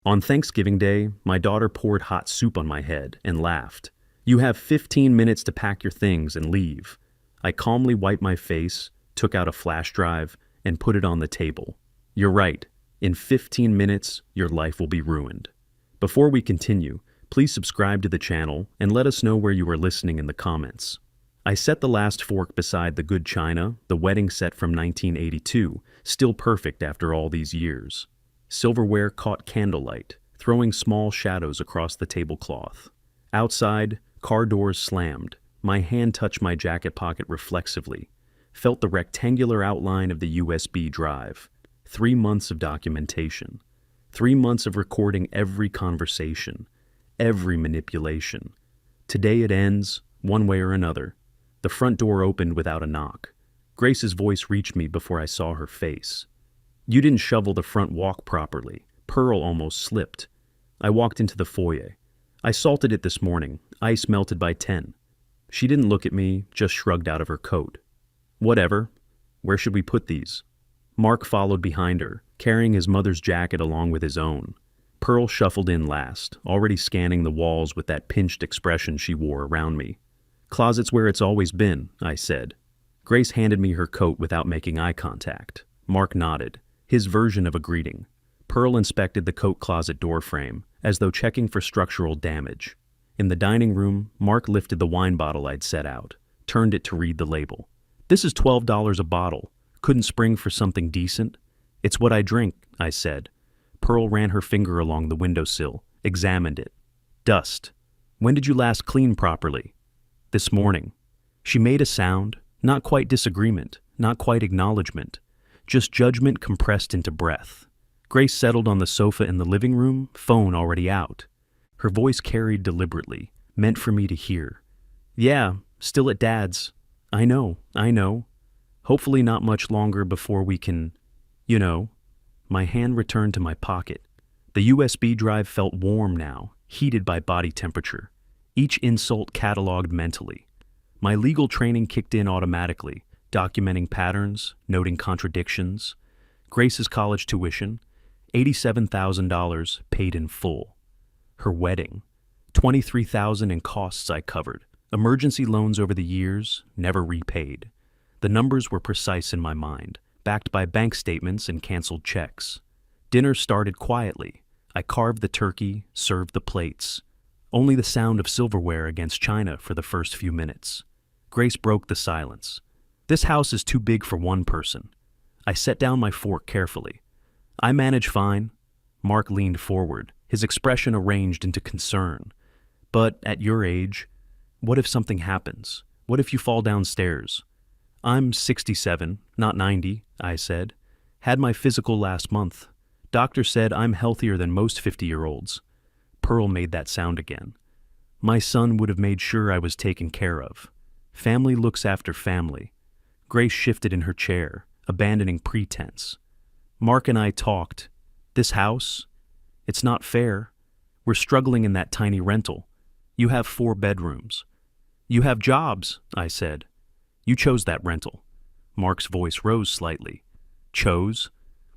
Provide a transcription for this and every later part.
On Thanksgiving Day, my daughter poured hot soup on my head and laughed. "You have 15 minutes to pack your things and leave." I calmly wiped my face, took out a flash drive, and put it on the table. "You're right. In 15 minutes, your life will be ruined." Before we continue, please subscribe to the channel and let us know where you are listening in the comments. I set the last fork beside the good china, the wedding set from 1982, still perfect after all these years. Silverware caught candlelight, throwing small shadows across the tablecloth. Outside, car doors slammed. My hand touched my jacket pocket reflexively, felt the rectangular outline of the USB drive. 3 months of documentation. 3 months of recording every conversation, every manipulation. Today it ends, one way or another. The front door opened without a knock. Grace's voice reached me before I saw her face. "You didn't shovel the front walk properly." Pearl almost slipped. I walked into the foyer. "I salted it this morning. Ice melted by 10. She didn't look at me, just shrugged out of her coat. "Whatever. Where should we put these?" Mark followed behind her, carrying his mother's jacket along with his own. Pearl shuffled in last, already scanning the walls with that pinched expression she wore around me. "Closet's where it's always been," I said. Grace handed me her coat without making eye contact. Mark nodded, his version of a greeting. Pearl inspected the coat closet door frame, as though checking for structural damage. In the dining room, Mark lifted the wine bottle I'd set out, turned it to read the label. "This is $12 a bottle. Couldn't spring for something decent?" "It's what I drink," I said. Pearl ran her finger along the windowsill, examined it. "Dust. When did you last clean properly?" "This morning." She made a sound, not quite disagreement, not quite acknowledgement, just judgment compressed into breath. Grace settled on the sofa in the living room, phone already out. Her voice carried deliberately, meant for me to hear. "Yeah, still at Dad's. I know. Hopefully not much longer before we can, you know." My hand returned to my pocket. The USB drive felt warm now, heated by body temperature. Each insult cataloged mentally. My legal training kicked in automatically, documenting patterns, noting contradictions. Grace's college tuition, $87,000 paid in full. Her wedding, $23,000 in costs I covered. Emergency loans over the years, never repaid. The numbers were precise in my mind, backed by bank statements and canceled checks. Dinner started quietly. I carved the turkey, served the plates. Only the sound of silverware against china for the first few minutes. Grace broke the silence. "This house is too big for one person." I set down my fork carefully. "I manage fine." Mark leaned forward, his expression arranged into concern. "But at your age, what if something happens? What if you fall downstairs?" "I'm 67, not 90, I said. "Had my physical last month. Doctor said I'm healthier than most 50-year-olds. Pearl made that sound again. "My son would have made sure I was taken care of. Family looks after family." Grace shifted in her chair, abandoning pretense. "Mark and I talked. This house, it's not fair. We're struggling in that tiny rental. You have 4 bedrooms. You have jobs," I said. "You chose that rental." Mark's voice rose slightly. "Chose?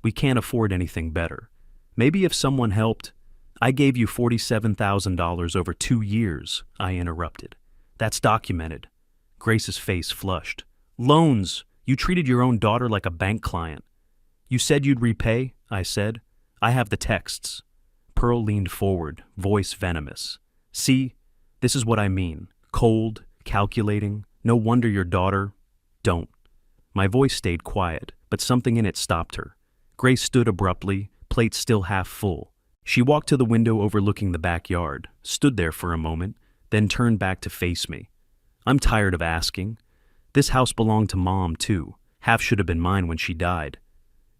We can't afford anything better. Maybe if someone helped—" "I gave you $47,000 over 2 years, I interrupted. "That's documented." Grace's face flushed. "Loans! You treated your own daughter like a bank client." "You said you'd repay," I said. "I have the texts." Pearl leaned forward, voice venomous. "See, this is what I mean. Cold, calculating. No wonder your daughter—" "Don't." My voice stayed quiet, but something in it stopped her. Grace stood abruptly, plate still half full. She walked to the window overlooking the backyard, stood there for a moment, then turned back to face me. "I'm tired of asking. This house belonged to Mom, too. Half should have been mine when she died."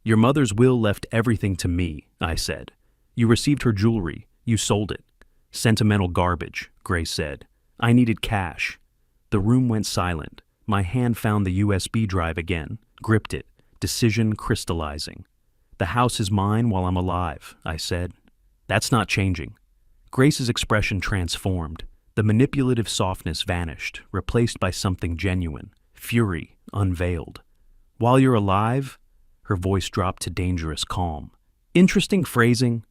"Your mother's will left everything to me," I said. "You received her jewelry. You sold it." "Sentimental garbage," Grace said. "I needed cash." The room went silent. My hand found the USB drive again, gripped it, decision crystallizing. "The house is mine while I'm alive," I said. "That's not changing." Grace's expression transformed. The manipulative softness vanished, replaced by something genuine, fury unveiled. "While you're alive?" Her voice dropped to dangerous calm. "Interesting phrasing.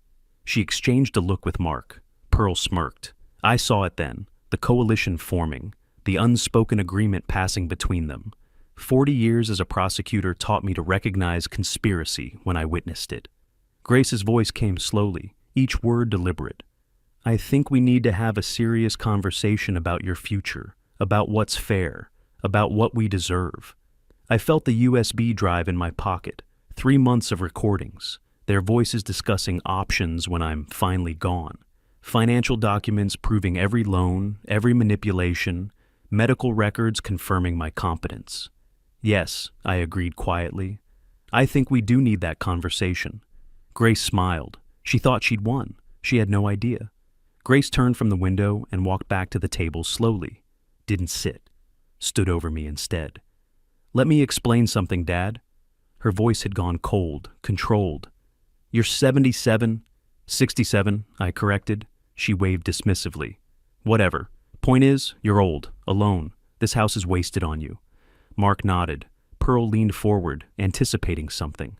She exchanged a look with Mark. Pearl smirked. I saw it then, the coalition forming, the unspoken agreement passing between them. 40 years as a prosecutor taught me to recognize conspiracy when I witnessed it. Grace's voice came slowly, each word deliberate. I think we need to have a serious conversation about your future, about what's fair, about what we deserve. I felt the USB drive in my pocket, 3 months of recordings, their voices discussing options when I'm finally gone. Financial documents proving every loan, every manipulation, medical records confirming my competence. Yes, I agreed quietly. I think we do need that conversation. Grace smiled. She thought she'd won. She had no idea. Grace turned from the window and walked back to the table slowly. Didn't sit. Stood over me instead. Let me explain something, Dad. Her voice had gone cold, controlled. You're 77, 67, I corrected. She waved dismissively. Whatever. Point is, you're old, alone. This house is wasted on you. Mark nodded. Pearl leaned forward, anticipating something.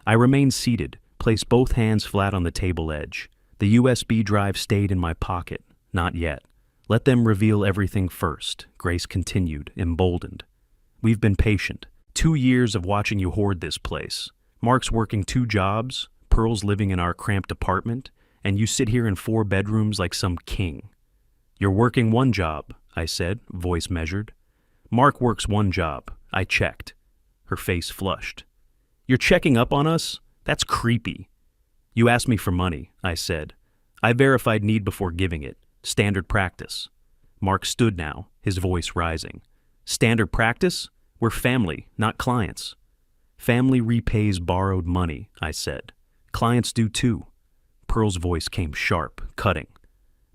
I remained seated, placed both hands flat on the table edge. The USB drive stayed in my pocket. Not yet. Let them reveal everything first, Grace continued, emboldened. We've been patient. 2 years of watching you hoard this place. Mark's working 2 jobs, Pearl's living in our cramped apartment, and you sit here in 4 bedrooms like some king. You're working 1 job, I said, voice measured. Mark works 1 job. I checked. Her face flushed. You're checking up on us? That's creepy. You asked me for money, I said. I verified need before giving it. Standard practice. Mark stood now, his voice rising. Standard practice? We're family, not clients. Family repays borrowed money, I said. Clients do too. Pearl's voice came sharp, cutting.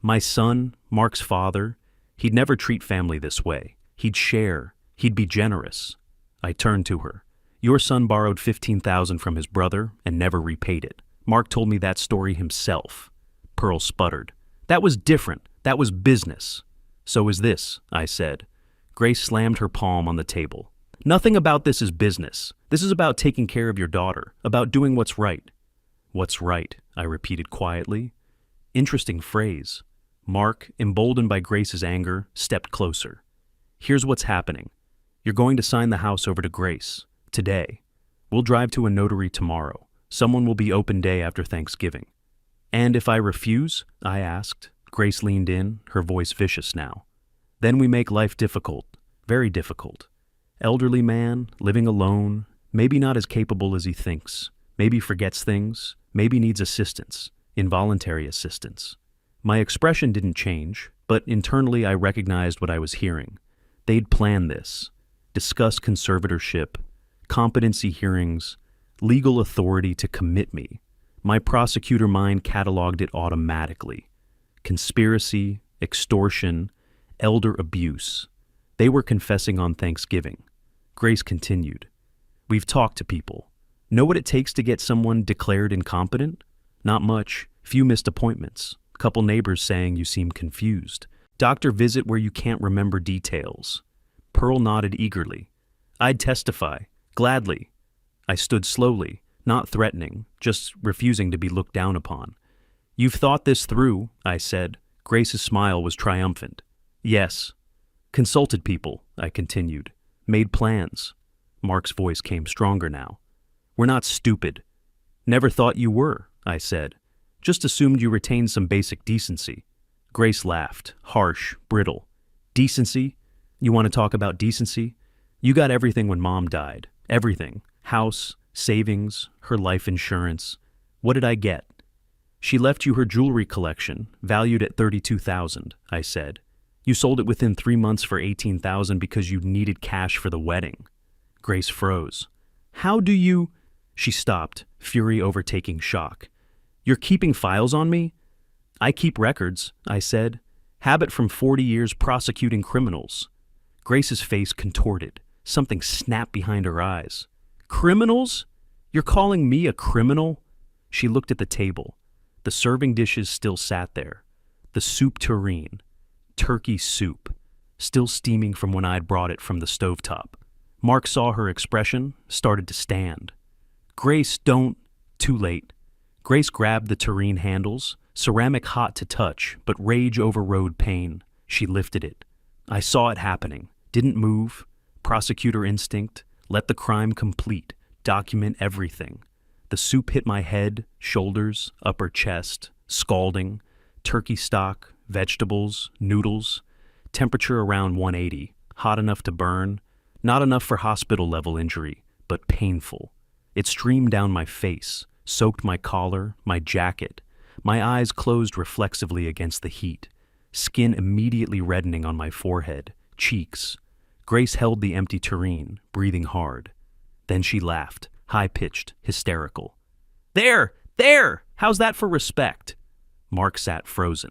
My son, Mark's father, he'd never treat family this way. He'd share. He'd be generous. I turned to her. Your son borrowed $15,000 from his brother and never repaid it. Mark told me that story himself. Pearl sputtered. That was different. That was business. So is this, I said. Grace slammed her palm on the table. Nothing about this is business. This is about taking care of your daughter, about doing what's right. What's right, I repeated quietly. Interesting phrase. Mark, emboldened by Grace's anger, stepped closer. Here's what's happening. You're going to sign the house over to Grace. Today. We'll drive to a notary tomorrow. Someone will be open day after Thanksgiving. And if I refuse? I asked. Grace leaned in, her voice vicious now. Then we make life difficult. Very difficult. Elderly man, living alone, maybe not as capable as he thinks. Maybe forgets things. Maybe needs assistance. Involuntary assistance. My expression didn't change, but internally I recognized what I was hearing. They'd planned this. Discuss conservatorship, competency hearings, legal authority to commit me. My prosecutor mind cataloged it automatically. Conspiracy, extortion, elder abuse. They were confessing on Thanksgiving. Grace continued. We've talked to people. Know what it takes to get someone declared incompetent? Not much. Few missed appointments. Couple neighbors saying you seem confused. Doctor visit where you can't remember details. Pearl nodded eagerly. I'd testify. Gladly. I stood slowly, not threatening, just refusing to be looked down upon. You've thought this through, I said. Grace's smile was triumphant. Yes. Consulted people, I continued. Made plans. Mark's voice came stronger now. We're not stupid. Never thought you were, I said. Just assumed you retained some basic decency. Grace laughed, harsh, brittle. Decency? You want to talk about decency? You got everything when Mom died. Everything. House, savings, her life insurance. What did I get? She left you her jewelry collection, valued at $32,000, I said. You sold it within 3 months for $18,000 because you needed cash for the wedding. Grace froze. How do you... She stopped, fury overtaking shock. You're keeping files on me? I keep records, I said. Habit from 40 years prosecuting criminals. Grace's face contorted. Something snapped behind her eyes. Criminals? You're calling me a criminal? She looked at the table. The serving dishes still sat there. The soup tureen. Turkey soup. Still steaming from when I'd brought it from the stovetop. Mark saw her expression, started to stand. Grace, don't... Too late. Grace grabbed the tureen handles, ceramic hot to touch, but rage overrode pain. She lifted it. I saw it happening. Didn't move. Prosecutor instinct. Let the crime complete. Document everything. The soup hit my head, shoulders, upper chest, scalding, turkey stock, vegetables, noodles, temperature around 180, hot enough to burn, not enough for hospital-level injury, but painful. It streamed down my face, soaked my collar, my jacket. My eyes closed reflexively against the heat, skin immediately reddening on my forehead, cheeks. Grace held the empty tureen, breathing hard. Then she laughed, high-pitched, hysterical. There! There! How's that for respect? Mark sat frozen.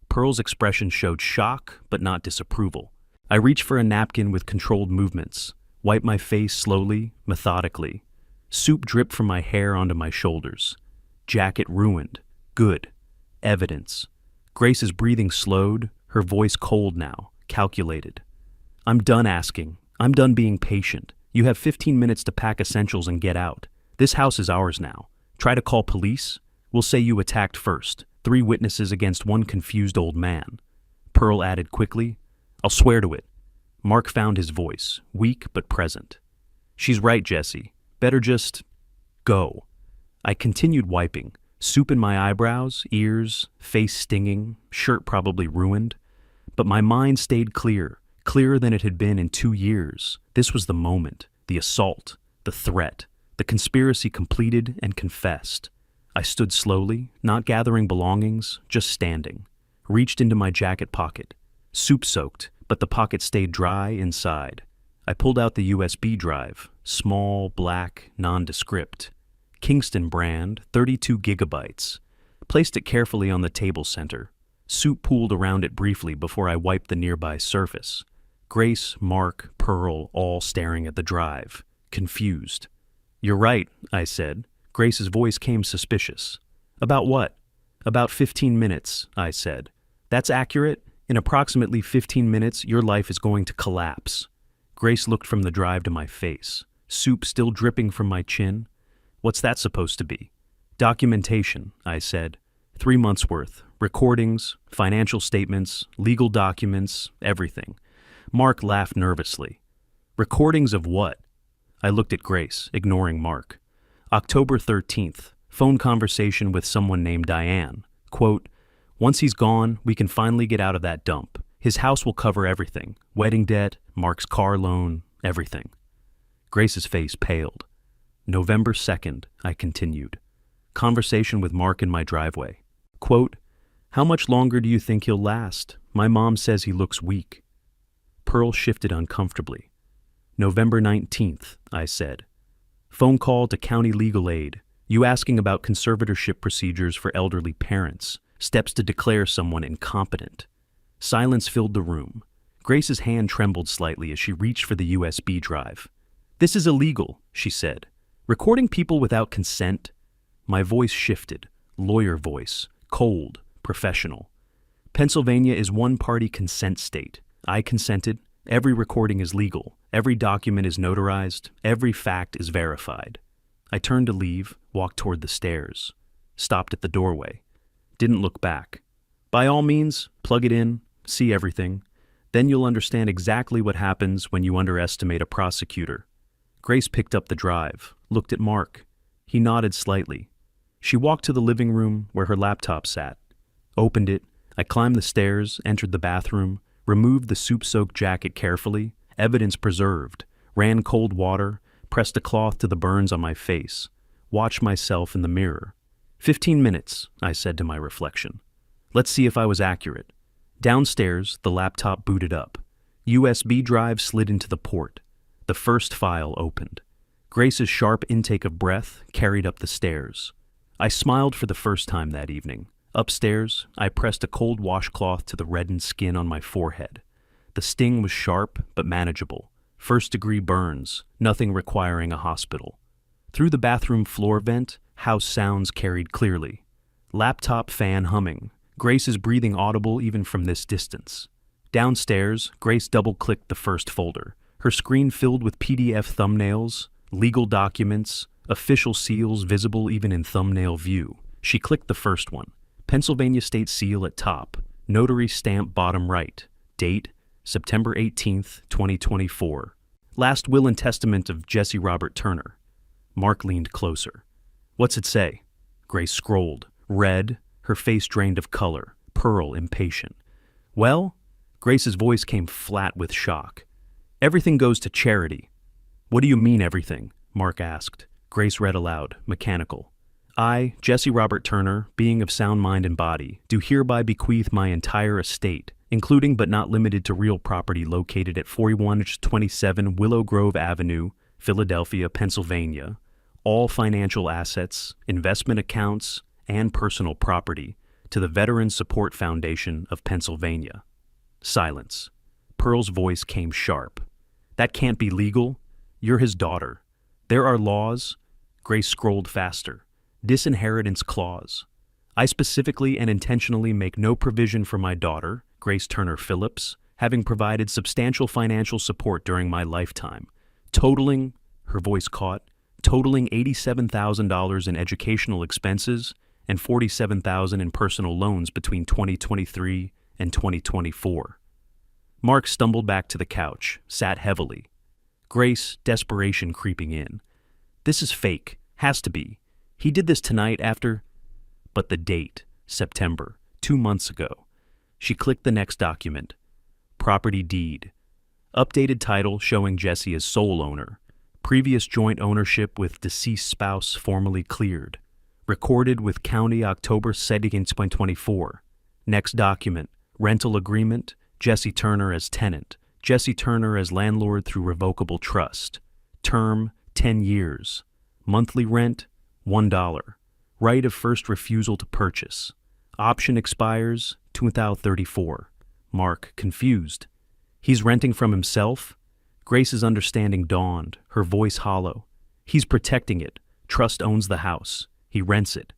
Pearl's expression showed shock, but not disapproval. I reached for a napkin with controlled movements, wiped my face slowly, methodically. Soup dripped from my hair onto my shoulders. Jacket ruined. Good. Evidence. Grace's breathing slowed, her voice cold now, calculated. I'm done asking. I'm done being patient. You have 15 minutes to pack essentials and get out. This house is ours now. Try to call police? We'll say you attacked first. 3 witnesses against 1 confused old man. Pearl added quickly, I'll swear to it. Mark found his voice, weak but present. She's right, Jesse. Better just go. I continued wiping, soup in my eyebrows, ears, face stinging, shirt probably ruined. But my mind stayed clear, clearer than it had been in 2 years. This was the moment, the assault, the threat, the conspiracy completed and confessed. I stood slowly, not gathering belongings, just standing. Reached into my jacket pocket. Soup soaked, but the pocket stayed dry inside. I pulled out the USB drive, small, black, nondescript. Kingston brand, 32 gigabytes. Placed it carefully on the table center. Soup pooled around it briefly before I wiped the nearby surface. Grace, Mark, Pearl, all staring at the drive, confused. You're right, I said. Grace's voice came suspicious. About what? About 15 minutes, I said. That's accurate. In approximately 15 minutes, your life is going to collapse. Grace looked from the drive to my face, soup still dripping from my chin. What's that supposed to be? Documentation, I said. 3 months' worth. Recordings, financial statements, legal documents, everything. Mark laughed nervously. Recordings of what? I looked at Grace, ignoring Mark. October 13th, phone conversation with someone named Diane. Quote, once he's gone, we can finally get out of that dump. His house will cover everything. Wedding debt, Mark's car loan, everything. Grace's face paled. November 2nd, I continued. Conversation with Mark in my driveway. Quote, how much longer do you think he'll last? My mom says he looks weak. Pearl shifted uncomfortably. November 19th, I said. Phone call to county legal aid. You asking about conservatorship procedures for elderly parents. Steps to declare someone incompetent. Silence filled the room. Grace's hand trembled slightly as she reached for the USB drive. This is illegal, she said. Recording people without consent? My voice shifted. Lawyer voice. Cold. Professional. Pennsylvania is one-party consent state. I consented. Every recording is legal. Every document is notarized. Every fact is verified. I turned to leave, walked toward the stairs. Stopped at the doorway. Didn't look back. By all means, plug it in, see everything. Then you'll understand exactly what happens when you underestimate a prosecutor. Grace picked up the drive, looked at Mark. He nodded slightly. She walked to the living room where her laptop sat. Opened it. I climbed the stairs, entered the bathroom, removed the soup-soaked jacket carefully, evidence preserved, ran cold water, pressed a cloth to the burns on my face, watched myself in the mirror. 15 minutes, I said to my reflection. Let's see if I was accurate. Downstairs, the laptop booted up. USB drive slid into the port. The first file opened. Grace's sharp intake of breath carried up the stairs. I smiled for the first time that evening. Upstairs, I pressed a cold washcloth to the reddened skin on my forehead. The sting was sharp but manageable. First-degree burns, nothing requiring a hospital. Through the bathroom floor vent, house sounds carried clearly. Laptop fan humming. Grace's breathing audible even from this distance. Downstairs, Grace double-clicked the first folder. Her screen filled with PDF thumbnails, legal documents, official seals visible even in thumbnail view. She clicked the first one. Pennsylvania state seal at top. Notary stamp bottom right. Date, September 18th, 2024. Last will and testament of Jesse Robert Turner. Mark leaned closer. What's it say? Grace scrolled. Read, her face drained of color. Pearl impatient. Well? Grace's voice came flat with shock. Everything goes to charity. What do you mean everything? Mark asked. Grace read aloud, mechanical. I, Jesse Robert Turner, being of sound mind and body, do hereby bequeath my entire estate, including but not limited to real property located at 4127 Willow Grove Avenue, Philadelphia, Pennsylvania, all financial assets, investment accounts, and personal property, to the Veterans Support Foundation of Pennsylvania. Silence. Pearl's voice came sharp. That can't be legal. You're his daughter. There are laws. Grace scrolled faster. Disinheritance clause. I specifically and intentionally make no provision for my daughter, Grace Turner Phillips, having provided substantial financial support during my lifetime, totaling, her voice caught, totaling $87,000 in educational expenses and $47,000 in personal loans between 2023 and 2024. Mark stumbled back to the couch, sat heavily. Grace, desperation creeping in. This is fake. Has to be. He did this tonight after... But the date, September, 2 months ago. She clicked the next document. Property deed. Updated title showing Jesse as sole owner. Previous joint ownership with deceased spouse formally cleared. Recorded with county October 2nd, 2024. Next document. Rental agreement. Jesse Turner as tenant. Jesse Turner as landlord through revocable trust. Term, 10 years. Monthly rent, $1. Right of first refusal to purchase. Option expires 2034. Mark, confused. He's renting from himself? Grace's understanding dawned, her voice hollow. He's protecting it. Trust owns the house. He rents it.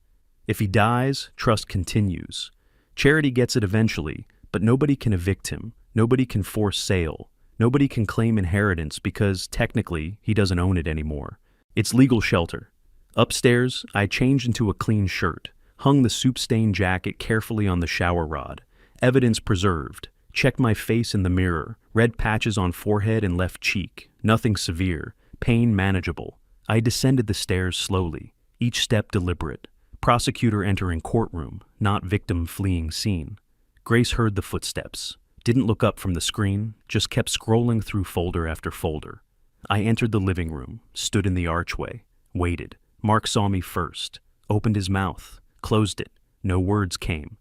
If he dies, trust continues. Charity gets it eventually, but nobody can evict him. Nobody can force sale. Nobody can claim inheritance because, technically, he doesn't own it anymore. It's legal shelter. Upstairs, I changed into a clean shirt, hung the soup-stained jacket carefully on the shower rod. Evidence preserved. Checked my face in the mirror. Red patches on forehead and left cheek. Nothing severe. Pain manageable. I descended the stairs slowly, each step deliberate. Prosecutor entering courtroom, not victim fleeing scene. Grace heard the footsteps. Didn't look up from the screen, just kept scrolling through folder after folder. I entered the living room, stood in the archway, waited. Mark saw me first, opened his mouth, closed it. No words came.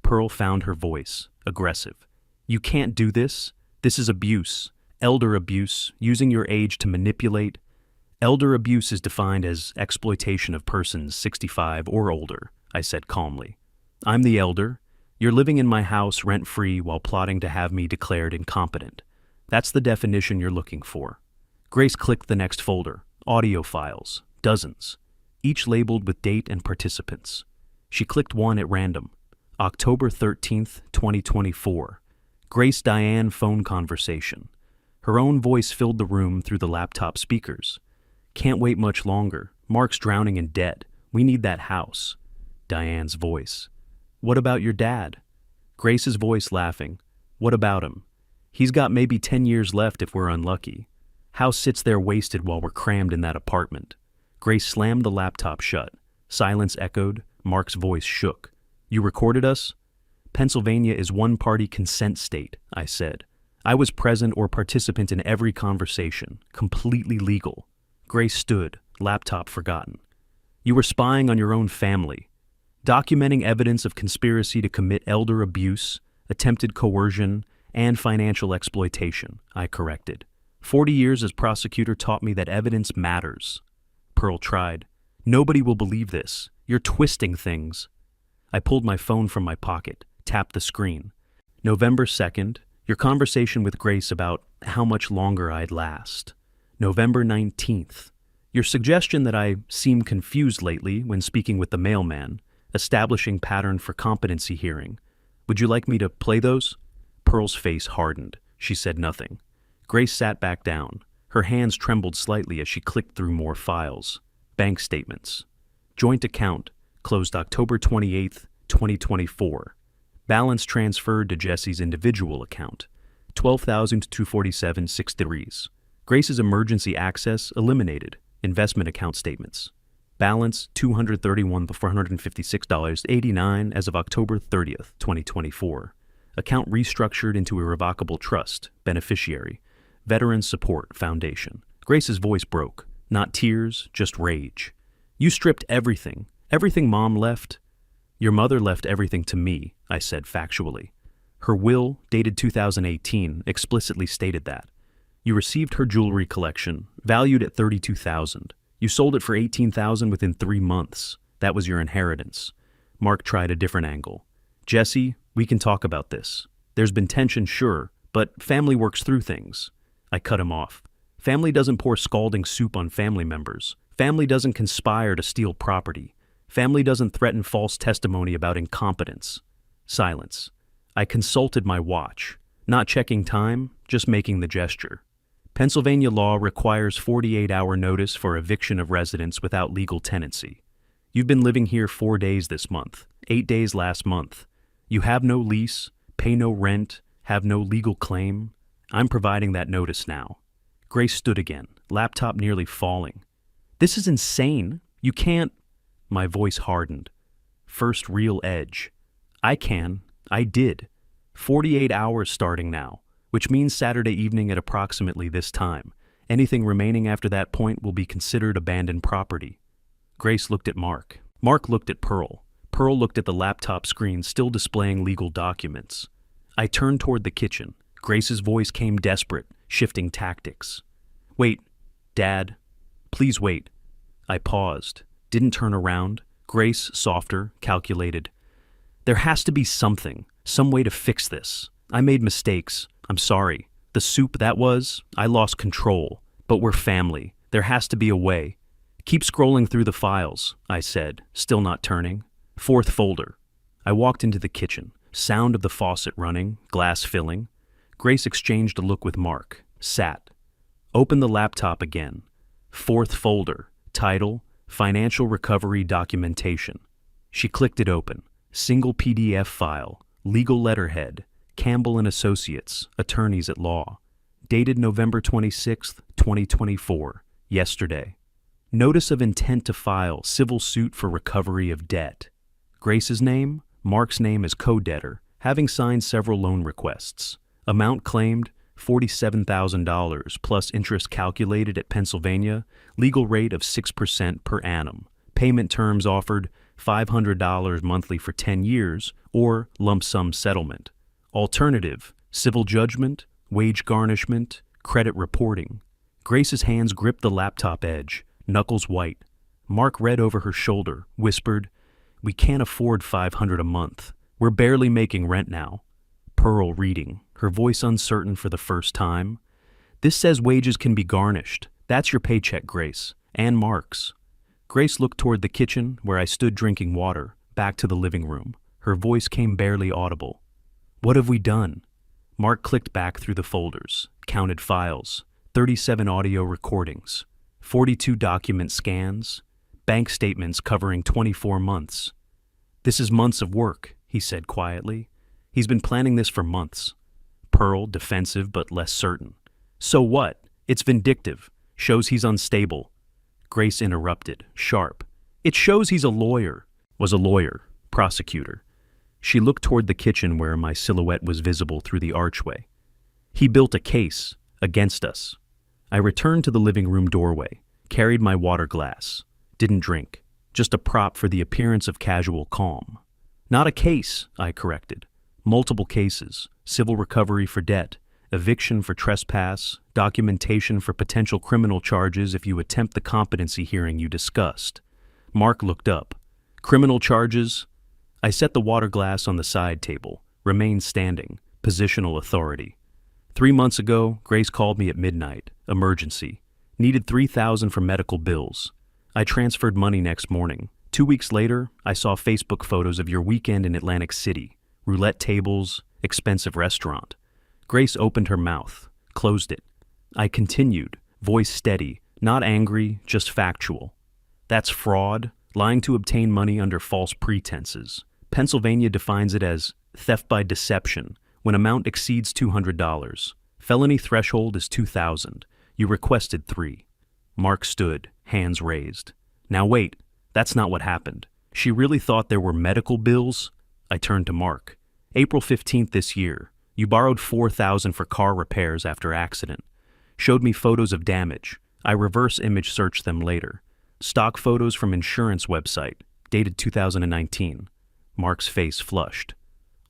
Pearl found her voice, aggressive. You can't do this. This is abuse. Elder abuse, using your age to manipulate. Elder abuse is defined as exploitation of persons 65 or older, I said calmly. I'm the elder. You're living in my house rent-free while plotting to have me declared incompetent. That's the definition you're looking for. Grace clicked the next folder. Audio files. Dozens. Each labeled with date and participants. She clicked one at random. October 13th, 2024. Grace Diane phone conversation. Her own voice filled the room through the laptop speakers. Can't wait much longer. Mark's drowning in debt. We need that house. Diane's voice. What about your dad? Grace's voice laughing. What about him? He's got maybe 10 years left if we're unlucky. House sits there wasted while we're crammed in that apartment. Grace slammed the laptop shut. Silence echoed. Mark's voice shook. You recorded us? Pennsylvania is one-party consent state, I said. I was present or participant in every conversation. Completely legal. Grace stood, laptop forgotten. You were spying on your own family. Documenting evidence of conspiracy to commit elder abuse, attempted coercion, and financial exploitation, I corrected. 40 years as prosecutor taught me that evidence matters. Pearl tried. Nobody will believe this. You're twisting things. I pulled my phone from my pocket, tapped the screen. November 2nd, your conversation with Grace about how much longer I'd last. November 19th, your suggestion that I seem confused lately when speaking with the mailman, establishing pattern for competency hearing. Would you like me to play those? Pearl's face hardened. She said nothing. Grace sat back down. Her hands trembled slightly as she clicked through more files. Bank statements. Joint account. closed October 28th, 2024. Balance transferred to Jesse's individual account, 12,247.63. Grace's emergency access eliminated. Investment account statements. Balance $231,456.89 as of October 30th, 2024. Account restructured into irrevocable trust. Beneficiary. Veterans Support Foundation. Grace's voice broke. Not tears, just rage. You stripped everything. Everything Mom left. Your mother left everything to me, I said factually. Her will, dated 2018, explicitly stated that. You received her jewelry collection, valued at $32,000. You sold it for $18,000 within 3 months. That was your inheritance. Mark tried a different angle. Jesse, we can talk about this. There's been tension, sure, but family works through things. I cut him off. Family doesn't pour scalding soup on family members. Family doesn't conspire to steal property. Family doesn't threaten false testimony about incompetence. Silence. I consulted my watch, not checking time, just making the gesture. Pennsylvania law requires 48-hour notice for eviction of residents without legal tenancy. You've been living here 4 days this month, 8 days last month. You have no lease, pay no rent, have no legal claim. I'm providing that notice now. Grace stood again, laptop nearly falling. This is insane. You can't. My voice hardened. First real edge. I can. I did. 48 hours starting now, which means Saturday evening at approximately this time. Anything remaining after that point will be considered abandoned property. Grace looked at Mark. Mark looked at Pearl. Pearl looked at the laptop screen still displaying legal documents. I turned toward the kitchen. Grace's voice came desperate, shifting tactics. Wait, Dad. Please wait. I paused. Didn't turn around. Grace, softer, calculated. There has to be something, some way to fix this. I made mistakes. I'm sorry. The soup that was, I lost control. But we're family. There has to be a way. Keep scrolling through the files, I said, still not turning. 4th folder. I walked into the kitchen. Sound of the faucet running, glass filling. Grace exchanged a look with Mark. Sat. Opened the laptop again. 4th folder. Title, Financial Recovery Documentation. She clicked it open. Single PDF file. Legal letterhead. Campbell and Associates, attorneys at law. Dated November 26th, 2024. Yesterday. Notice of intent to file civil suit for recovery of debt. Grace's name, Mark's name as co-debtor, having signed several loan requests. Amount claimed, $47,000 plus interest calculated at Pennsylvania, legal rate of 6% per annum. Payment terms offered, $500 monthly for 10 years or lump sum settlement. Alternative, civil judgment, wage garnishment, credit reporting. Grace's hands gripped the laptop edge, knuckles white. Mark read over her shoulder, whispered, "We can't afford $500 a month. We're barely making rent now." Pearl reading, her voice uncertain for the first time. "This says wages can be garnished. That's your paycheck, Grace. And Mark's." Grace looked toward the kitchen, where I stood drinking water, back to the living room. Her voice came barely audible. "What have we done?" Mark clicked back through the folders, counted files, 37 audio recordings, 42 document scans, bank statements covering 24 months. "This is months of work," he said quietly. "He's been planning this for months." Pearl, defensive but less certain. "So what? It's vindictive. Shows he's unstable." Grace interrupted, sharp. "It shows he's a lawyer." Was a lawyer, prosecutor. She looked toward the kitchen where my silhouette was visible through the archway. "He built a case against us." I returned to the living room doorway, carried my water glass. Didn't drink, just a prop for the appearance of casual calm. "Not a case," I corrected. "Multiple cases, civil recovery for debt, eviction for trespass, documentation for potential criminal charges if you attempt the competency hearing you discussed." Mark looked up. "Criminal charges?" I set the water glass on the side table, remained standing, positional authority. 3 months ago, Grace called me at midnight, emergency. Needed $3,000 for medical bills. I transferred money next morning. 2 weeks later, I saw Facebook photos of your weekend in Atlantic City. Roulette tables, expensive restaurant. Grace opened her mouth, closed it. I continued, voice steady, not angry, just factual. "That's fraud. lying to obtain money under false pretenses. Pennsylvania defines it as theft by deception when amount exceeds $200. Felony threshold is $2,000. You requested $3. Mark stood, hands raised. Now wait, that's not what happened. She really thought there were medical bills? I turned to Mark. April 15th this year. You borrowed $4,000 for car repairs after accident. Showed me photos of damage. I reverse image searched them later. Stock photos from insurance website, dated 2019. Mark's face flushed.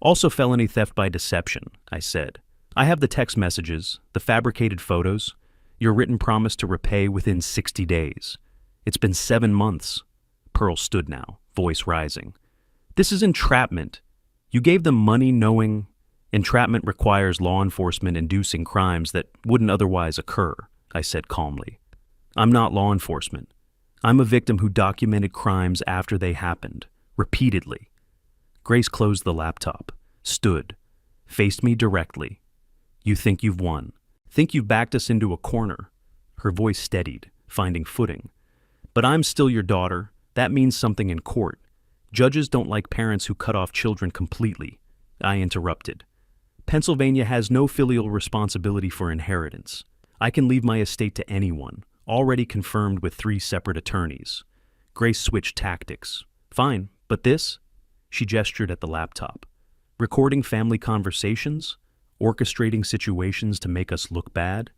Also felony theft by deception, I said. I have the text messages, the fabricated photos, your written promise to repay within 60 days. It's been 7 months. Pearl stood now, voice rising. This is entrapment. You gave them money knowing entrapment requires law enforcement inducing crimes that wouldn't otherwise occur, I said calmly. I'm not law enforcement. I'm a victim who documented crimes after they happened, repeatedly. Grace closed the laptop, stood, faced me directly. You think you've won. Think you've backed us into a corner. Her voice steadied, finding footing. But I'm still your daughter. That means something in court. Judges don't like parents who cut off children completely. I interrupted. Pennsylvania has no filial responsibility for inheritance. I can leave my estate to anyone, already confirmed with 3 separate attorneys. Grace switched tactics. Fine, but this? She gestured at the laptop. Recording family conversations? Orchestrating situations to make us look bad?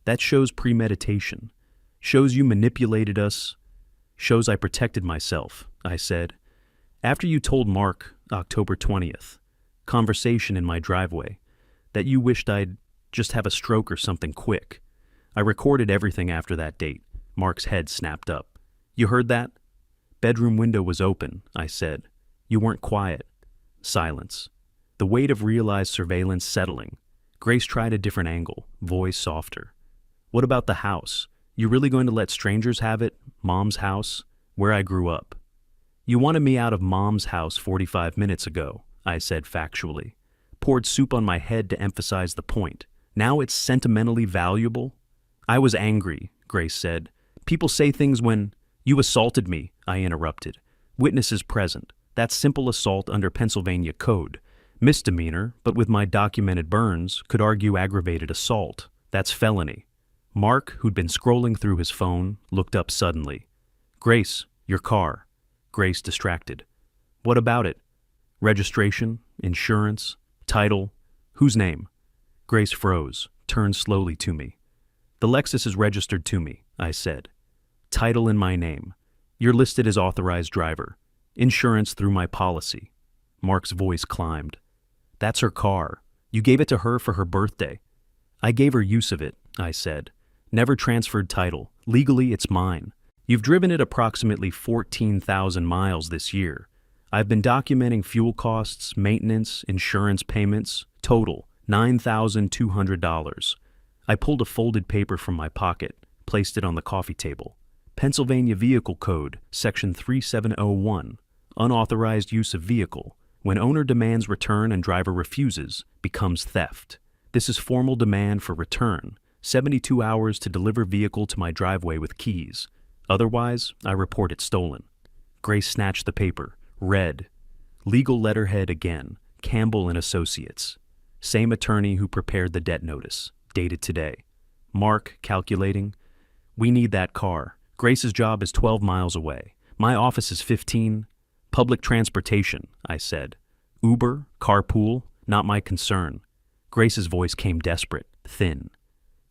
That shows premeditation. Shows you manipulated us. Shows I protected myself, I said. After you told Mark, October 20th, conversation in my driveway, that you wished I'd just have a stroke or something quick. I recorded everything after that date. Mark's head snapped up. You heard that? Bedroom window was open, I said. You weren't quiet. Silence. The weight of realized surveillance settling. Grace tried a different angle, voice softer. What about the house? You really going to let strangers have it? Mom's house? Where I grew up. You wanted me out of Mom's house 45 minutes ago, I said factually. Poured soup on my head to emphasize the point. Now it's sentimentally valuable? I was angry, Grace said. People say things when... You assaulted me, I interrupted. Witnesses present. That's simple assault under Pennsylvania code. Misdemeanor, but with my documented burns, could argue aggravated assault. That's felony. Mark, who'd been scrolling through his phone, looked up suddenly. Grace, your car. Grace distracted. What about it? Registration, insurance, title, whose name? Grace froze, turned slowly to me. The Lexus is registered to me, I said. Title in my name. You're listed as authorized driver. Insurance through my policy. Mark's voice climbed. That's her car. You gave it to her for her birthday. I gave her use of it, I said. Never transferred title. Legally, it's mine. You've driven it approximately 14,000 miles this year. I've been documenting fuel costs, maintenance, insurance payments, total $9,200. I pulled a folded paper from my pocket, placed it on the coffee table. Pennsylvania Vehicle Code, Section 3701, unauthorized use of vehicle. When owner demands return and driver refuses, becomes theft. This is formal demand for return. 72 hours to deliver vehicle to my driveway with keys. Otherwise, I report it stolen. Grace snatched the paper, read. Legal letterhead again, Campbell and Associates. Same attorney who prepared the debt notice, dated today. Mark, calculating. We need that car. Grace's job is 12 miles away. My office is 15. Public transportation, I said. Uber, carpool, not my concern. Grace's voice came desperate, thin.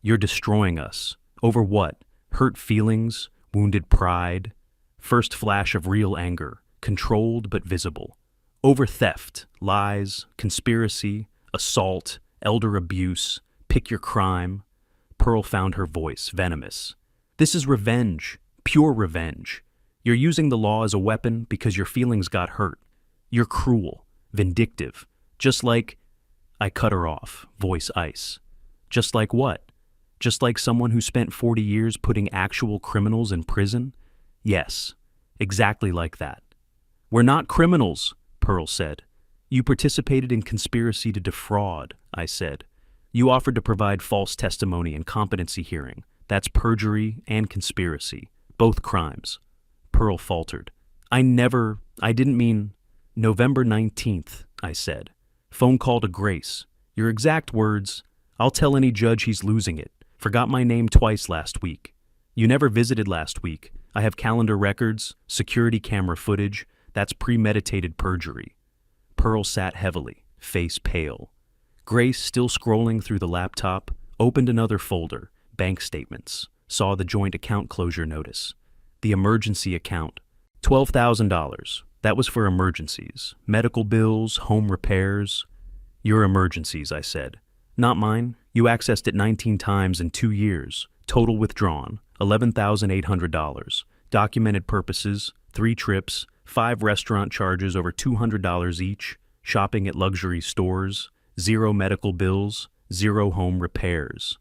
You're destroying us. Over what? Hurt feelings? Wounded pride? First flash of real anger, controlled but visible. Over theft, lies, conspiracy, assault, elder abuse, pick your crime. Pearl found her voice venomous. This is revenge, pure revenge. You're using the law as a weapon because your feelings got hurt. You're cruel, vindictive, just like... I cut her off, voice ice. Just like what? Just like someone who spent 40 years putting actual criminals in prison? Yes, exactly like that. We're not criminals, Pearl said. You participated in conspiracy to defraud, I said. You offered to provide false testimony in competency hearing. That's perjury and conspiracy, both crimes. Pearl faltered. I didn't mean November 19th, I said. Phone call to Grace. Your exact words, I'll tell any judge he's losing it. Forgot my name twice last week. You never visited last week. I have calendar records, security camera footage. That's premeditated perjury. Pearl sat heavily, face pale. Grace, still scrolling through the laptop, opened another folder, bank statements, saw the joint account closure notice. The emergency account. $12,000. That was for emergencies. Medical bills, home repairs. Your emergencies, I said. Not mine. You accessed it 19 times in 2 years. Total withdrawn, $11,800. Documented purposes, 3 trips, 5 restaurant charges over $200 each, shopping at luxury stores, 0 medical bills, 0 home repairs.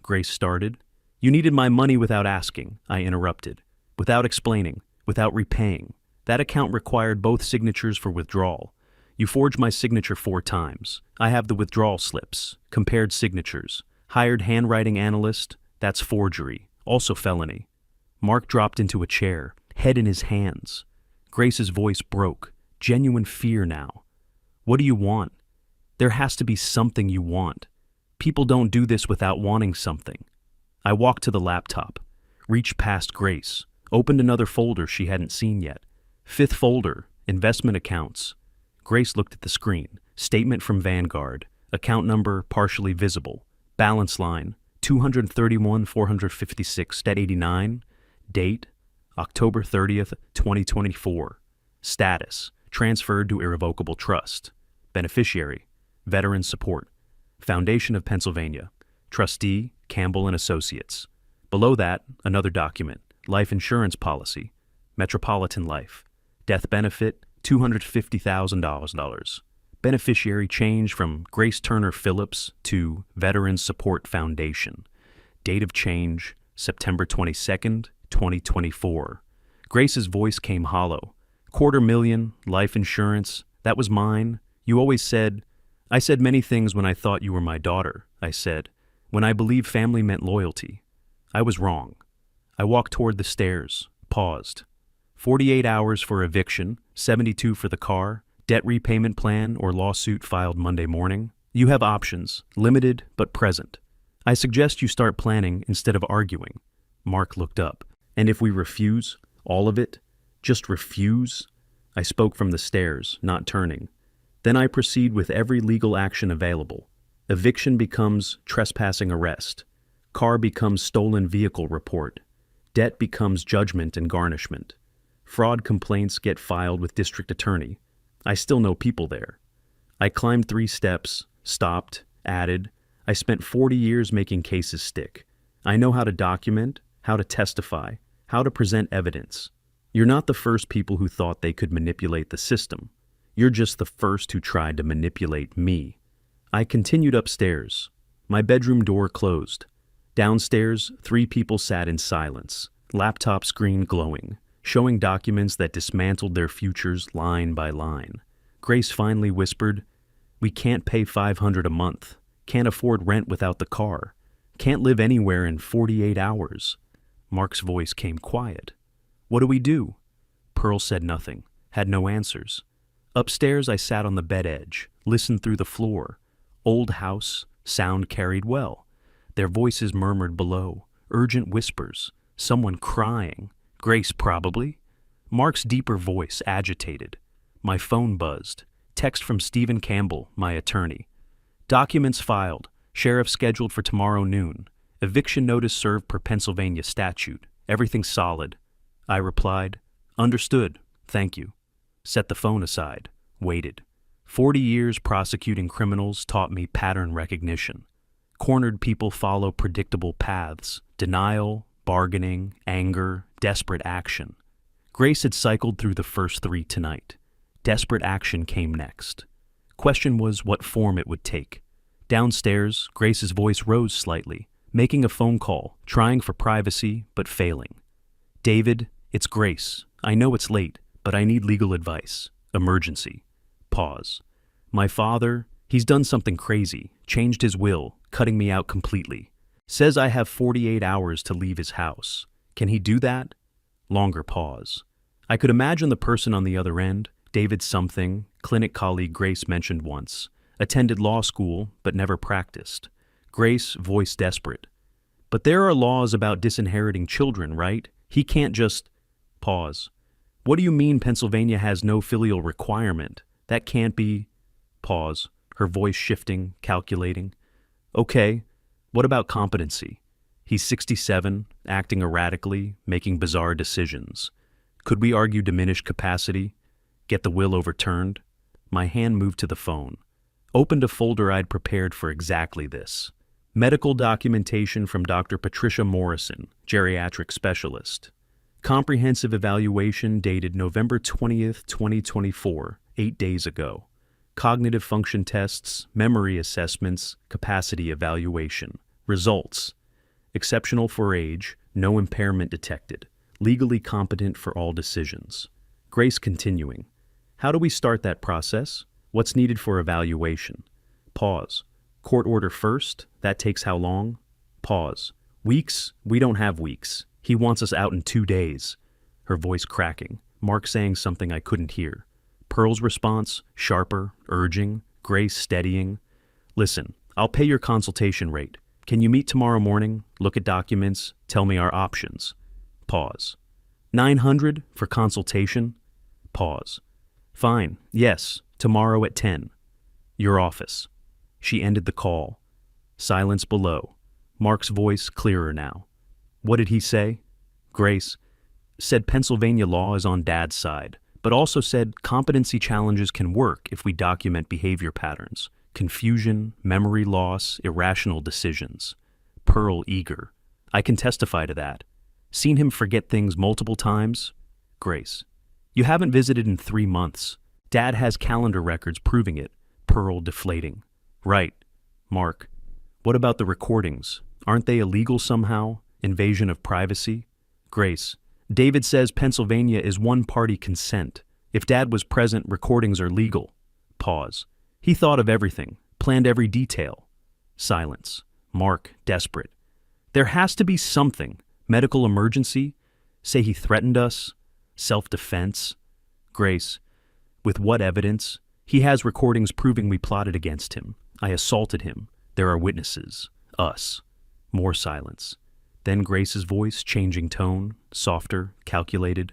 Grace started. You needed my money without asking, I interrupted. Without explaining, without repaying. That account required both signatures for withdrawal. You forged my signature 4 times. I have the withdrawal slips, compared signatures. Hired handwriting analyst, that's forgery, also felony. Mark dropped into a chair, head in his hands. Grace's voice broke, genuine fear now. What do you want? There has to be something you want. People don't do this without wanting something. I walked to the laptop, reached past Grace, opened another folder she hadn't seen yet. 5th folder, investment accounts. Grace looked at the screen. Statement from Vanguard. Account number partially visible. Balance line, 231,456.89. Date, October 30th, 2024. Status, transferred to irrevocable trust. Beneficiary, Veteran Support. Foundation of Pennsylvania. Trustee, Campbell and Associates. Below that, another document. Life insurance policy. Metropolitan Life. Death benefit, $250,000. Beneficiary change from Grace Turner Phillips to Veterans Support Foundation. Date of change, September 22nd, 2024. Grace's voice came hollow. $250,000, life insurance, that was mine. You always said, I said many things when I thought you were my daughter, I said, when I believed family meant loyalty. I was wrong. I walked toward the stairs, paused. 48 hours for eviction, 72 for the car, debt repayment plan or lawsuit filed Monday morning. You have options, limited but present. I suggest you start planning instead of arguing. Mark looked up. And if we refuse, all of it, just refuse? I spoke from the stairs, not turning. Then I proceed with every legal action available. Eviction becomes trespassing arrest. Car becomes stolen vehicle report. Debt becomes judgment and garnishment. Fraud complaints get filed with district attorney. I still know people there. I climbed 3 steps, stopped, added. I spent 40 years making cases stick. I know how to document, how to testify, how to present evidence. You're not the first people who thought they could manipulate the system. You're just the first who tried to manipulate me. I continued upstairs. My bedroom door closed. Downstairs, 3 people sat in silence, laptop screen glowing, showing documents that dismantled their futures line by line. Grace finally whispered, "We can't pay $500 a month, can't afford rent without the car, can't live anywhere in 48 hours. Mark's voice came quiet. What do we do? Pearl said nothing, had no answers. Upstairs I sat on the bed edge, listened through the floor. Old house, sound carried well. Their voices murmured below, urgent whispers, someone crying. Grace, probably. Mark's deeper voice agitated. My phone buzzed. Text from Stephen Campbell, my attorney. Documents filed. Sheriff scheduled for tomorrow noon. Eviction notice served per Pennsylvania statute. Everything solid. I replied, understood, thank you. Set the phone aside. Waited. 40 years prosecuting criminals taught me pattern recognition. Cornered people follow predictable paths. Denial, bargaining, anger, desperate action. Grace had cycled through the first 3 tonight. Desperate action came next. Question was what form it would take. Downstairs, Grace's voice rose slightly, making a phone call, trying for privacy, but failing. David, it's Grace. I know it's late, but I need legal advice. Emergency. Pause. My father, he's done something crazy, changed his will, cutting me out completely. Says I have 48 hours to leave his house. Can he do that? Longer pause. I could imagine the person on the other end, David something, clinic colleague Grace mentioned once, attended law school but never practiced. Grace, voice desperate. But there are laws about disinheriting children, right? He can't just... Pause. What do you mean Pennsylvania has no filial requirement? That can't be... Pause. Her voice shifting, calculating. Okay, what about competency? He's 67, acting erratically, making bizarre decisions. Could we argue diminished capacity? Get the will overturned? My hand moved to the phone. Opened a folder I'd prepared for exactly this. Medical documentation from Dr. Patricia Morrison, geriatric specialist. Comprehensive evaluation dated November 20th, 2024, 8 days ago. Cognitive function tests, memory assessments, capacity evaluation. Results. Exceptional for age, no impairment detected. Legally competent for all decisions. Grace continuing. How do we start that process? What's needed for evaluation? Pause. Court order first? That takes how long? Pause. Weeks? We don't have weeks. He wants us out in 2 days. Her voice cracking. Mark saying something I couldn't hear. Pearl's response, sharper, urging, Grace steadying. Listen, I'll pay your consultation rate. Can you meet tomorrow morning, look at documents, tell me our options? Pause. 900 for consultation? Pause. Fine, yes, tomorrow at 10. Your office. She ended the call. Silence below. Mark's voice clearer now. What did he say? Grace said Pennsylvania law is on Dad's side, but also said competency challenges can work if we document behavior patterns, confusion, memory loss, irrational decisions. Pearl eager. I can testify to that. Seen him forget things multiple times? Grace. You haven't visited in 3 months. Dad has calendar records proving it. Pearl deflating. Right. Mark. What about the recordings? Aren't they illegal somehow? Invasion of privacy? Grace. David says Pennsylvania is one-party consent. If Dad was present, recordings are legal. Pause. He thought of everything, planned every detail. Silence. Mark, desperate. There has to be something. Medical emergency? Say he threatened us? Self-defense? Grace. With what evidence? He has recordings proving we plotted against him. I assaulted him. There are witnesses. Us. More silence. Then Grace's voice, changing tone, softer, calculated.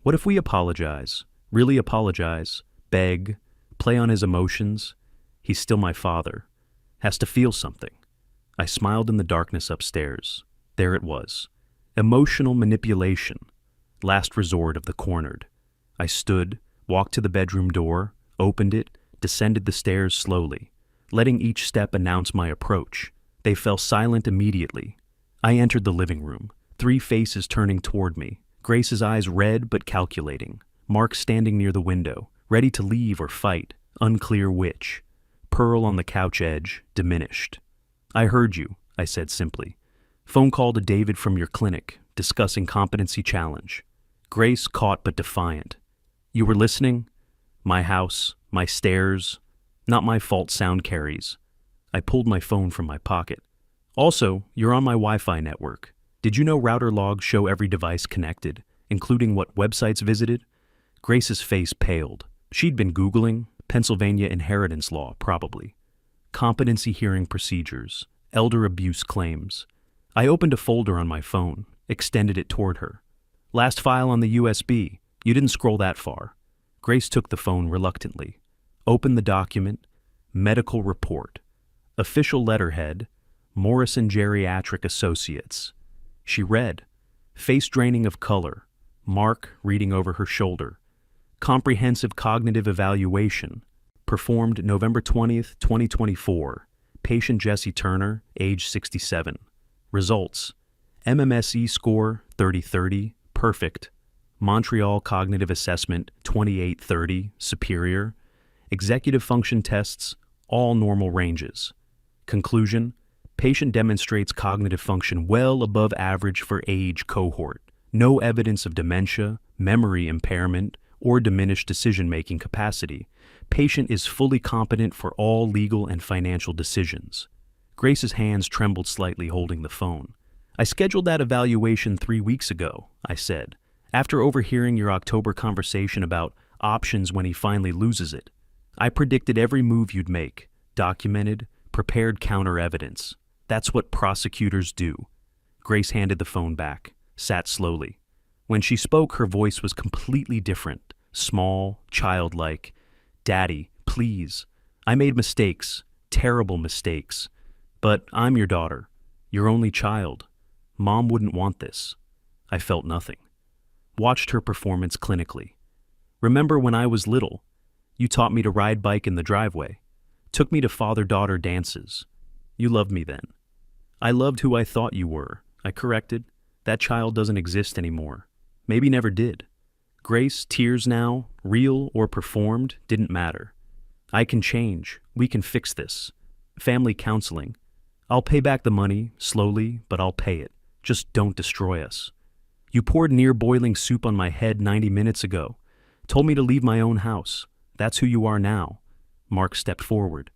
What if we apologize? Really apologize? Beg? Play on his emotions? He's still my father. Has to feel something. I smiled in the darkness upstairs. There it was. Emotional manipulation. Last resort of the cornered. I stood, walked to the bedroom door, opened it, descended the stairs slowly, letting each step announce my approach. They fell silent immediately. I entered the living room, 3 faces turning toward me, Grace's eyes red but calculating, Mark standing near the window, ready to leave or fight, unclear which. Pearl on the couch edge, diminished. I heard you, I said simply. Phone call to David from your clinic, discussing competency challenge. Grace caught but defiant. You were listening? My house, my stairs. Not my fault sound carries. I pulled my phone from my pocket. Also, you're on my Wi-Fi network. Did you know router logs show every device connected, including what websites visited? Grace's face paled. She'd been Googling Pennsylvania inheritance law, probably. Competency hearing procedures, elder abuse claims. I opened a folder on my phone, extended it toward her. Last file on the USB. You didn't scroll that far. Grace took the phone reluctantly. Opened the document. Medical report. Official letterhead. Morrison Geriatric Associates. She read. Face draining of color. Mark reading over her shoulder. Comprehensive cognitive evaluation. Performed November 20th, 2024. Patient Jesse Turner, age 67. Results. MMSE score 30/30, perfect. Montreal Cognitive Assessment 28/30, superior. Executive function tests, all normal ranges. Conclusion. Patient demonstrates cognitive function well above average for age cohort. No evidence of dementia, memory impairment, or diminished decision-making capacity. Patient is fully competent for all legal and financial decisions. Grace's hands trembled slightly holding the phone. I scheduled that evaluation 3 weeks ago, I said. After overhearing your October conversation about options when he finally loses it, I predicted every move you'd make, documented, prepared counter evidence. That's what prosecutors do. Grace handed the phone back, sat slowly. When she spoke, her voice was completely different, small, childlike. Daddy, please. I made mistakes, terrible mistakes. But I'm your daughter, your only child. Mom wouldn't want this. I felt nothing. Watched her performance clinically. Remember when I was little? You taught me to ride bike in the driveway. Took me to father-daughter dances. You loved me then. I loved who I thought you were. I corrected. That child doesn't exist anymore. Maybe never did. Grace, tears now, real or performed, didn't matter. I can change. We can fix this. Family counseling. I'll pay back the money, slowly, but I'll pay it. Just don't destroy us. You poured near-boiling soup on my head 90 minutes ago. Told me to leave my own house. That's who you are now. Mark stepped forward.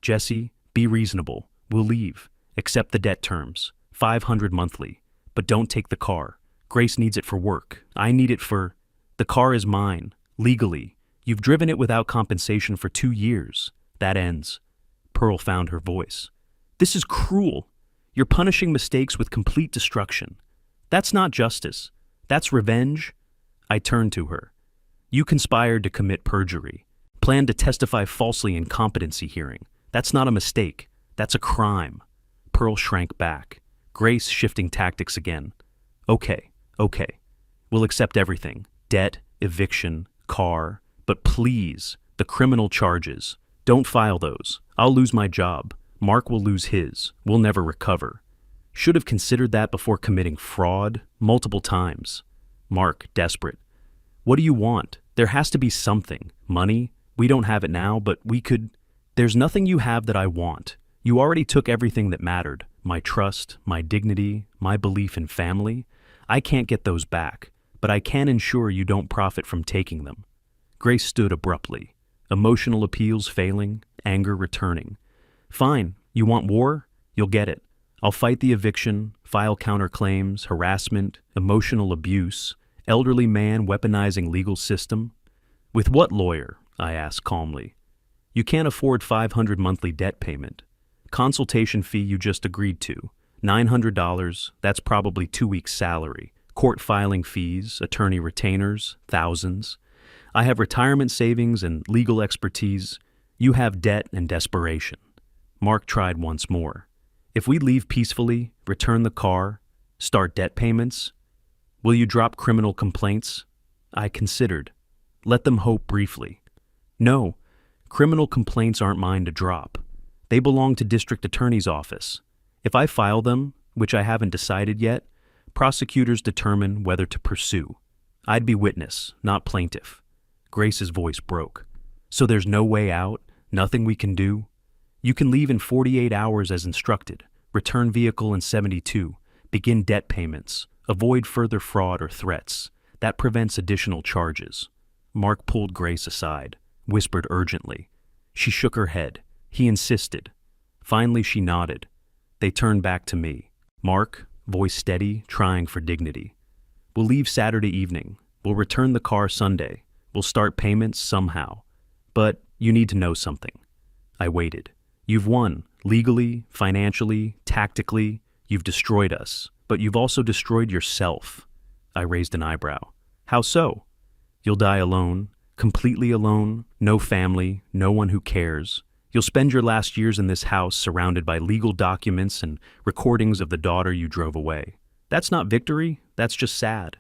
Jesse, be reasonable. We'll leave. Accept the debt terms. $500 monthly. But don't take the car. Grace needs it for work. I need it for... The car is mine. Legally. You've driven it without compensation for 2 years. That ends. Pearl found her voice. This is cruel. You're punishing mistakes with complete destruction. That's not justice. That's revenge. I turned to her. You conspired to commit perjury. Planned to testify falsely in competency hearing. That's not a mistake. That's a crime. Pearl shrank back. Grace shifting tactics again. Okay. We'll accept everything. Debt, eviction, car. But please, the criminal charges. Don't file those. I'll lose my job. Mark will lose his. We'll never recover. Should have considered that before committing fraud multiple times. Mark, desperate. What do you want? There has to be something. Money? We don't have it now, but we could... There's nothing you have that I want. You already took everything that mattered. My trust, my dignity, my belief in family. I can't get those back, but I can ensure you don't profit from taking them. Grace stood abruptly. Emotional appeals failing, anger returning. Fine, you want war? You'll get it. I'll fight the eviction, file counterclaims, harassment, emotional abuse, elderly man weaponizing legal system. With what lawyer? I asked calmly. You can't afford $500 monthly debt payment. Consultation fee you just agreed to. $900, that's probably 2 weeks' salary. Court filing fees, attorney retainers, thousands. I have retirement savings and legal expertise. You have debt and desperation. Mark tried once more. If we leave peacefully, return the car, start debt payments, will you drop criminal complaints? I considered. Let them hope briefly. No, criminal complaints aren't mine to drop. They belong to district attorney's office. If I file them, which I haven't decided yet, prosecutors determine whether to pursue. I'd be witness, not plaintiff. Grace's voice broke. So there's no way out? Nothing we can do? You can leave in 48 hours as instructed, return vehicle in 72, begin debt payments, avoid further fraud or threats. That prevents additional charges. Mark pulled Grace aside, whispered urgently. She shook her head. He insisted. Finally she nodded. They turned back to me. Mark, voice steady, trying for dignity. We'll leave Saturday evening. We'll return the car Sunday. We'll start payments somehow. But you need to know something. I waited. You've won, legally, financially, tactically. You've destroyed us, but you've also destroyed yourself. I raised an eyebrow. How so? You'll die alone, completely alone, no family, no one who cares. You'll spend your last years in this house surrounded by legal documents and recordings of the daughter you drove away. That's not victory, that's just sad.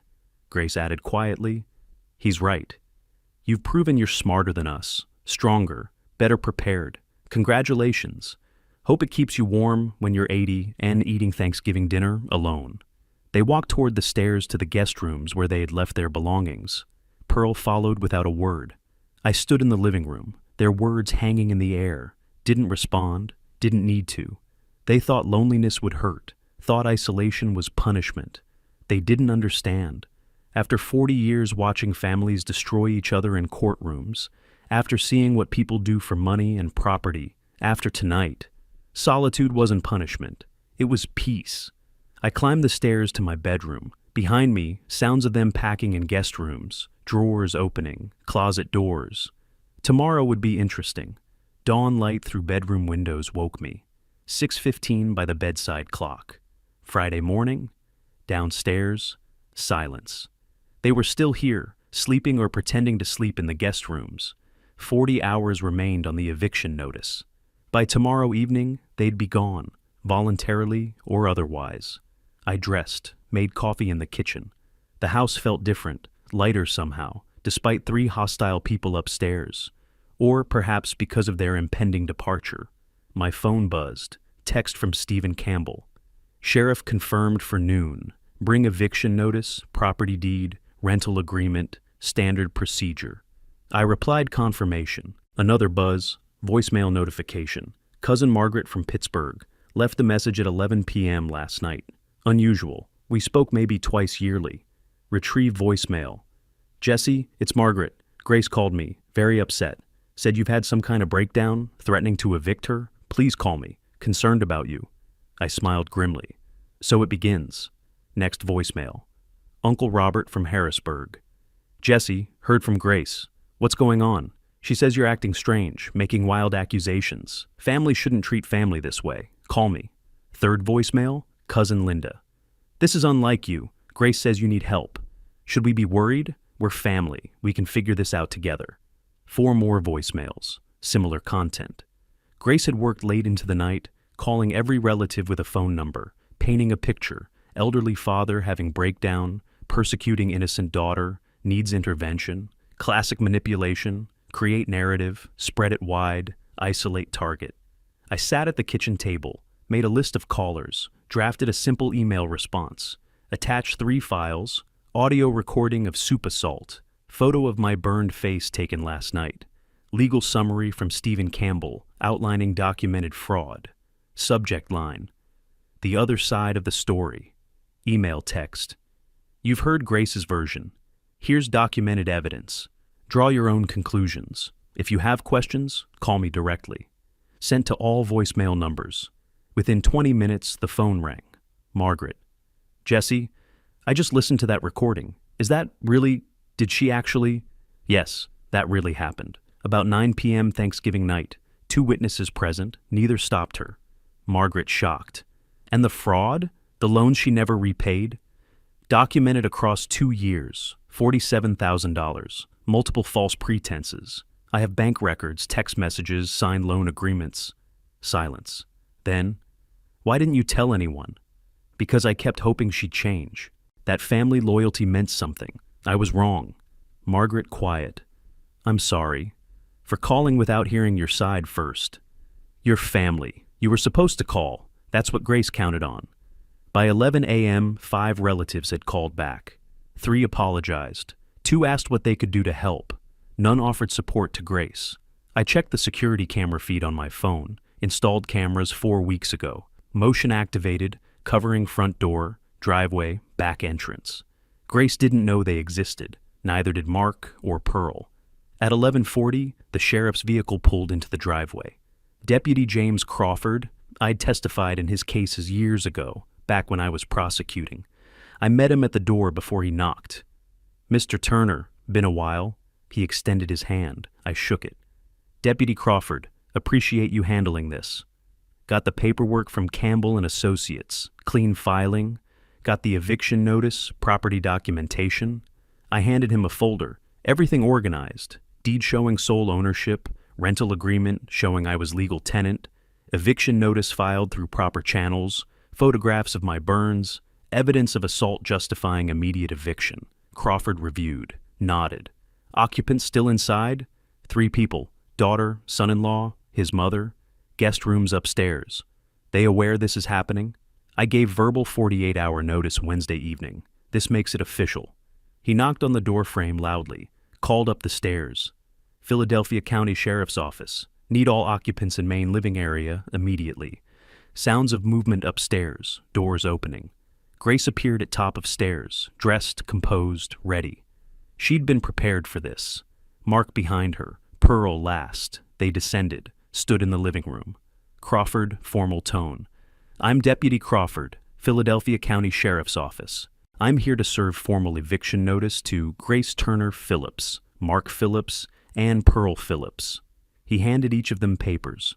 Grace added quietly. He's right. You've proven you're smarter than us, stronger, better prepared. Congratulations. Hope it keeps you warm when you're 80 and eating Thanksgiving dinner alone. They walked toward the stairs to the guest rooms where they had left their belongings. Pearl followed without a word. I stood in the living room, their words hanging in the air, didn't respond, didn't need to. They thought loneliness would hurt, thought isolation was punishment. They didn't understand. After 40 years watching families destroy each other in courtrooms, after seeing what people do for money and property, after tonight, solitude wasn't punishment. It was peace. I climbed the stairs to my bedroom, Behind me, sounds of them packing in guest rooms, drawers opening, closet doors. Tomorrow would be interesting. Dawn light through bedroom windows woke me. 6:15 by the bedside clock. Friday morning, downstairs, silence. They were still here, sleeping or pretending to sleep in the guest rooms. 40 hours remained on the eviction notice. By tomorrow evening, they'd be gone, voluntarily or otherwise. I dressed, made coffee in the kitchen. The house felt different, lighter somehow, despite 3 hostile people upstairs. Or perhaps because of their impending departure. My phone buzzed. Text from Stephen Campbell. Sheriff confirmed for noon. Bring eviction notice, property deed, rental agreement, standard procedure. I replied confirmation. Another buzz, voicemail notification. Cousin Margaret from Pittsburgh. Left a message at 11 p.m. last night. Unusual. We spoke maybe twice yearly. Retrieve voicemail. Jesse, it's Margaret. Grace called me. Very upset. Said you've had some kind of breakdown, threatening to evict her. Please call me. Concerned about you. I smiled grimly. So it begins. Next voicemail. Uncle Robert from Harrisburg. Jesse, heard from Grace. What's going on? She says you're acting strange, making wild accusations. Family shouldn't treat family this way. Call me. Third voicemail. Cousin Linda. This is unlike you. Grace says you need help. Should we be worried? We're family. We can figure this out together. 4 more voicemails. Similar content. Grace had worked late into the night, calling every relative with a phone number, painting a picture. Elderly father having breakdown, persecuting innocent daughter, needs intervention, classic manipulation, create narrative, spread it wide, isolate target. I sat at the kitchen table, made a list of callers, drafted a simple email response, attached 3 files, audio recording of soup assault, photo of my burned face taken last night, legal summary from Stephen Campbell outlining documented fraud, subject line, the other side of the story, email text. You've heard Grace's version. Here's documented evidence. Draw your own conclusions. If you have questions, call me directly. Sent to all voicemail numbers. Within 20 minutes, the phone rang. Margaret. Jesse, I just listened to that recording. Is that really... Did she actually... Yes, that really happened. About 9 p.m. Thanksgiving night. 2 witnesses present. Neither stopped her. Margaret shocked. And the fraud? The loan she never repaid? Documented across 2 years. $47,000. Multiple false pretenses. I have bank records, text messages, signed loan agreements. Silence. Then, why didn't you tell anyone? Because I kept hoping she'd change. That family loyalty meant something. I was wrong. Margaret quiet. I'm sorry. For calling without hearing your side first. Your family. You were supposed to call. That's what Grace counted on. By 11 a.m., 5 relatives had called back. 3 apologized. 2 asked what they could do to help. None offered support to Grace. I checked the security camera feed on my phone. Installed cameras 4 weeks ago. Motion activated, covering front door, driveway, back entrance. Grace didn't know they existed. Neither did Mark or Pearl. At 11:40, the sheriff's vehicle pulled into the driveway. Deputy James Crawford, I'd testified in his cases years ago, back when I was prosecuting. I met him at the door before he knocked. Mr. Turner, been a while. He extended his hand. I shook it. Deputy Crawford, appreciate you handling this. Got the paperwork from Campbell and Associates, clean filing. Got the eviction notice, property documentation. I handed him a folder, everything organized. Deed showing sole ownership, rental agreement showing I was legal tenant, eviction notice filed through proper channels, photographs of my burns, evidence of assault justifying immediate eviction. Crawford reviewed, nodded. Occupants still inside? 3 people, daughter, son-in-law, his mother, guest rooms upstairs. They aware this is happening? I gave verbal 48-hour notice Wednesday evening. This makes it official. He knocked on the door frame loudly, called up the stairs. Philadelphia County Sheriff's Office. Need all occupants in main living area immediately. Sounds of movement upstairs, doors opening. Grace appeared at top of stairs, dressed, composed, ready. She'd been prepared for this. Mark behind her, Pearl last. They descended, stood in the living room. Crawford, formal tone. I'm Deputy Crawford, Philadelphia County Sheriff's Office. I'm here to serve formal eviction notice to Grace Turner Phillips, Mark Phillips, and Pearl Phillips. He handed each of them papers.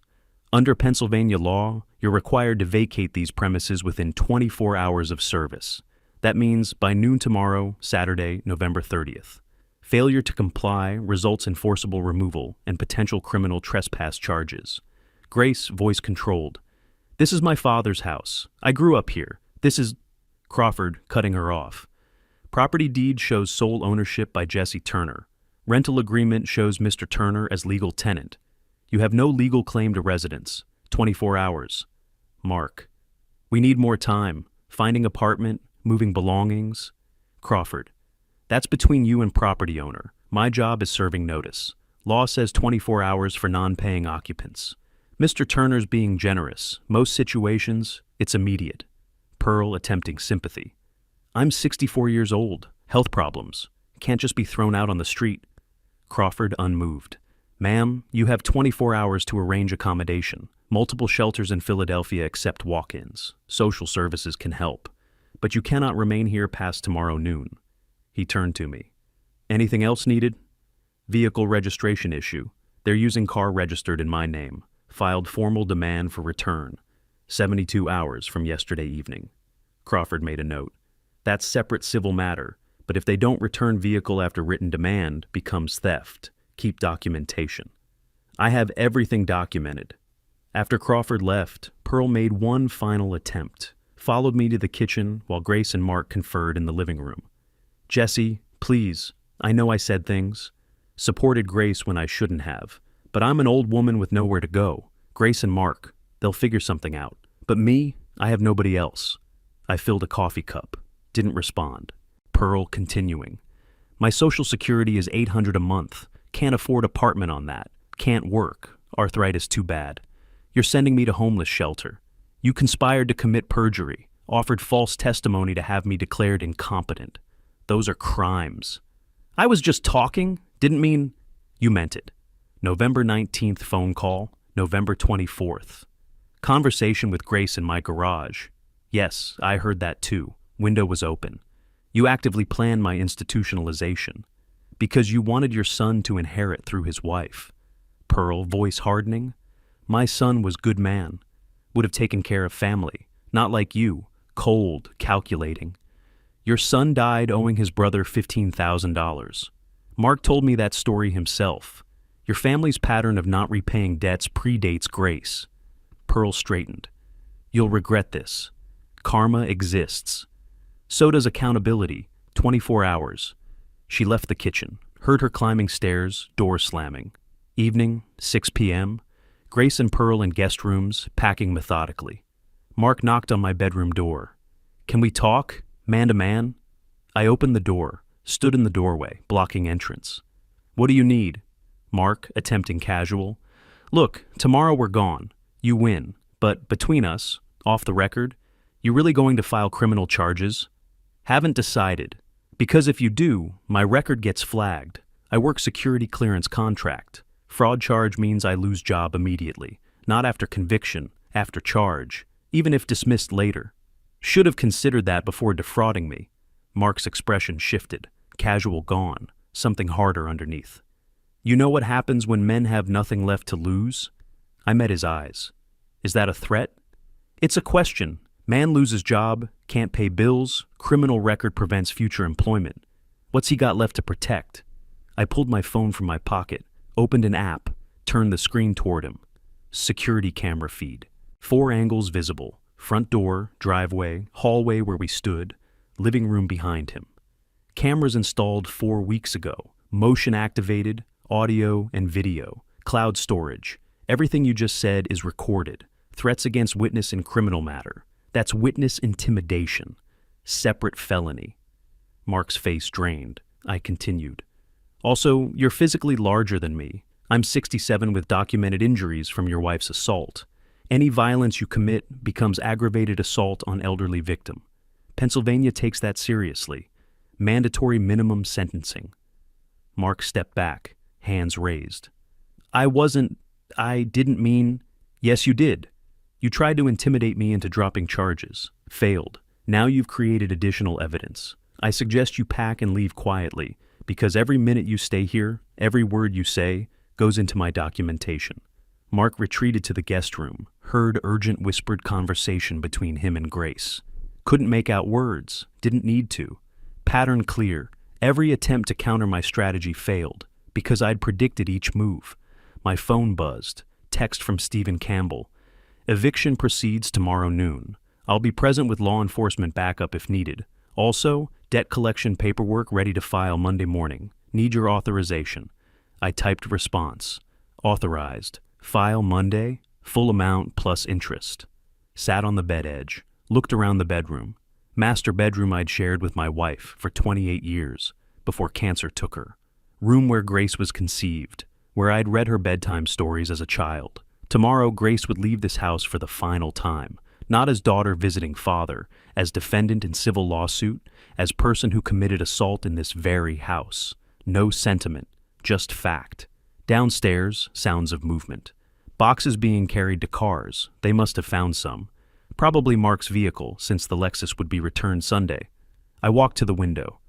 Under Pennsylvania law, you're required to vacate these premises within 24 hours of service. That means by noon tomorrow, Saturday, November 30th. Failure to comply results in forcible removal and potential criminal trespass charges. Grace, voice controlled. This is my father's house. I grew up here. This is... Crawford, cutting her off. Property deed shows sole ownership by Jesse Turner. Rental agreement shows Mr. Turner as legal tenant. You have no legal claim to residence. 24 hours. Mark. We need more time. Finding apartment, moving belongings. Crawford. That's between you and property owner. My job is serving notice. Law says 24 hours for non-paying occupants. Mr. Turner's being generous. Most situations, it's immediate. Pearl attempting sympathy. I'm 64 years old. Health problems. Can't just be thrown out on the street. Crawford unmoved. Ma'am, you have 24 hours to arrange accommodation. Multiple shelters in Philadelphia accept walk-ins. Social services can help. But you cannot remain here past tomorrow noon. He turned to me. Anything else needed? Vehicle registration issue. They're using car registered in my name. Filed formal demand for return. 72 hours from yesterday evening. Crawford made a note. That's separate civil matter, but if they don't return vehicle after written demand, becomes theft. Keep documentation. I have everything documented. After Crawford left, Pearl made one final attempt, followed me to the kitchen while Grace and Mark conferred in the living room. Jesse, please, I know I said things. Supported Grace when I shouldn't have, but I'm an old woman with nowhere to go. Grace and Mark, they'll figure something out. But me, I have nobody else. I filled a coffee cup. Didn't respond. Pearl continuing. My Social Security is $800 a month. Can't afford apartment on that. Can't work. Arthritis too bad. You're sending me to homeless shelter. You conspired to commit perjury. Offered false testimony to have me declared incompetent. Those are crimes. I was just talking. Didn't mean... You meant it. November 19th phone call. November 24th. Conversation with Grace in my garage. Yes, I heard that too. Window was open. You actively planned my institutionalization. Because you wanted your son to inherit through his wife. Pearl, voice hardening. My son was good man. Would have taken care of family. Not like you, cold, calculating. Your son died owing his brother $15,000. Mark told me that story himself. Your family's pattern of not repaying debts predates Grace. Pearl straightened. You'll regret this. Karma exists. So does accountability. 24 hours. She left the kitchen, heard her climbing stairs, door slamming. Evening, 6 p.m. Grace and Pearl in guest rooms, packing methodically. Mark knocked on my bedroom door. Can we talk? Man to man? I opened the door, stood in the doorway, blocking entrance. What do you need? Mark, attempting casual. Look, tomorrow we're gone. You win. But between us, off the record, you really going to file criminal charges? Haven't decided. Because if you do, my record gets flagged. I work security clearance contract. Fraud charge means I lose job immediately. Not after conviction, after charge, even if dismissed later. Should have considered that before defrauding me. Mark's expression shifted. Casual gone. Something harder underneath. You know what happens when men have nothing left to lose? I met his eyes. Is that a threat? It's a question. Man loses job, can't pay bills, criminal record prevents future employment. What's he got left to protect? I pulled my phone from my pocket, opened an app, turned the screen toward him. Security camera feed. 4 angles visible. Front door, driveway, hallway where we stood, living room behind him. Cameras installed 4 weeks ago. Motion activated, audio and video, cloud storage. Everything you just said is recorded. Threats against witness in criminal matter. That's witness intimidation. Separate felony. Mark's face drained. I continued. Also, you're physically larger than me. I'm 67 with documented injuries from your wife's assault. Any violence you commit becomes aggravated assault on elderly victim. Pennsylvania takes that seriously. Mandatory minimum sentencing. Mark stepped back, hands raised. I didn't mean... Yes, you did. You tried to intimidate me into dropping charges. Failed. Now you've created additional evidence. I suggest you pack and leave quietly, because every minute you stay here, every word you say, goes into my documentation. Mark retreated to the guest room, heard urgent whispered conversation between him and Grace. Couldn't make out words, didn't need to. Pattern clear. Every attempt to counter my strategy failed, because I'd predicted each move. My phone buzzed. Text from Stephen Campbell. Eviction proceeds tomorrow noon. I'll be present with law enforcement backup if needed. Also, debt collection paperwork ready to file Monday morning. Need your authorization. I typed response. Authorized. File Monday. Full amount plus interest. Sat on the bed edge. Looked around the bedroom. Master bedroom I'd shared with my wife for 28 years, before cancer took her. Room where Grace was conceived, where I'd read her bedtime stories as a child. Tomorrow, Grace would leave this house for the final time, not as daughter visiting father, as defendant in civil lawsuit, as person who committed assault in this very house. No sentiment, just fact. Downstairs, sounds of movement. Boxes being carried to cars, they must have found some. Probably Mark's vehicle, since the Lexus would be returned Sunday. I walked to the window.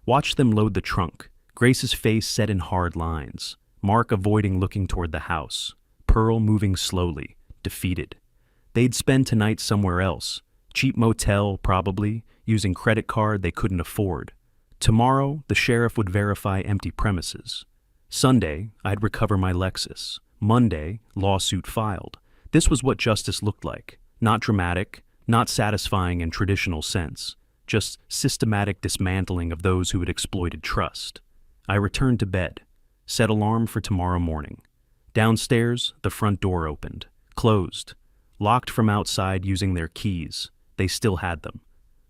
Watched them load the trunk, Grace's face set in hard lines. Mark avoiding looking toward the house. Pearl moving slowly, defeated. They'd spend tonight somewhere else. Cheap motel, probably, using credit card they couldn't afford. Tomorrow, the sheriff would verify empty premises. Sunday, I'd recover my Lexus. Monday, lawsuit filed. This was what justice looked like. Not dramatic, not satisfying in traditional sense, just systematic dismantling of those who had exploited trust. I returned to bed, set alarm for tomorrow morning. Downstairs, the front door opened, closed, locked from outside using their keys. They still had them.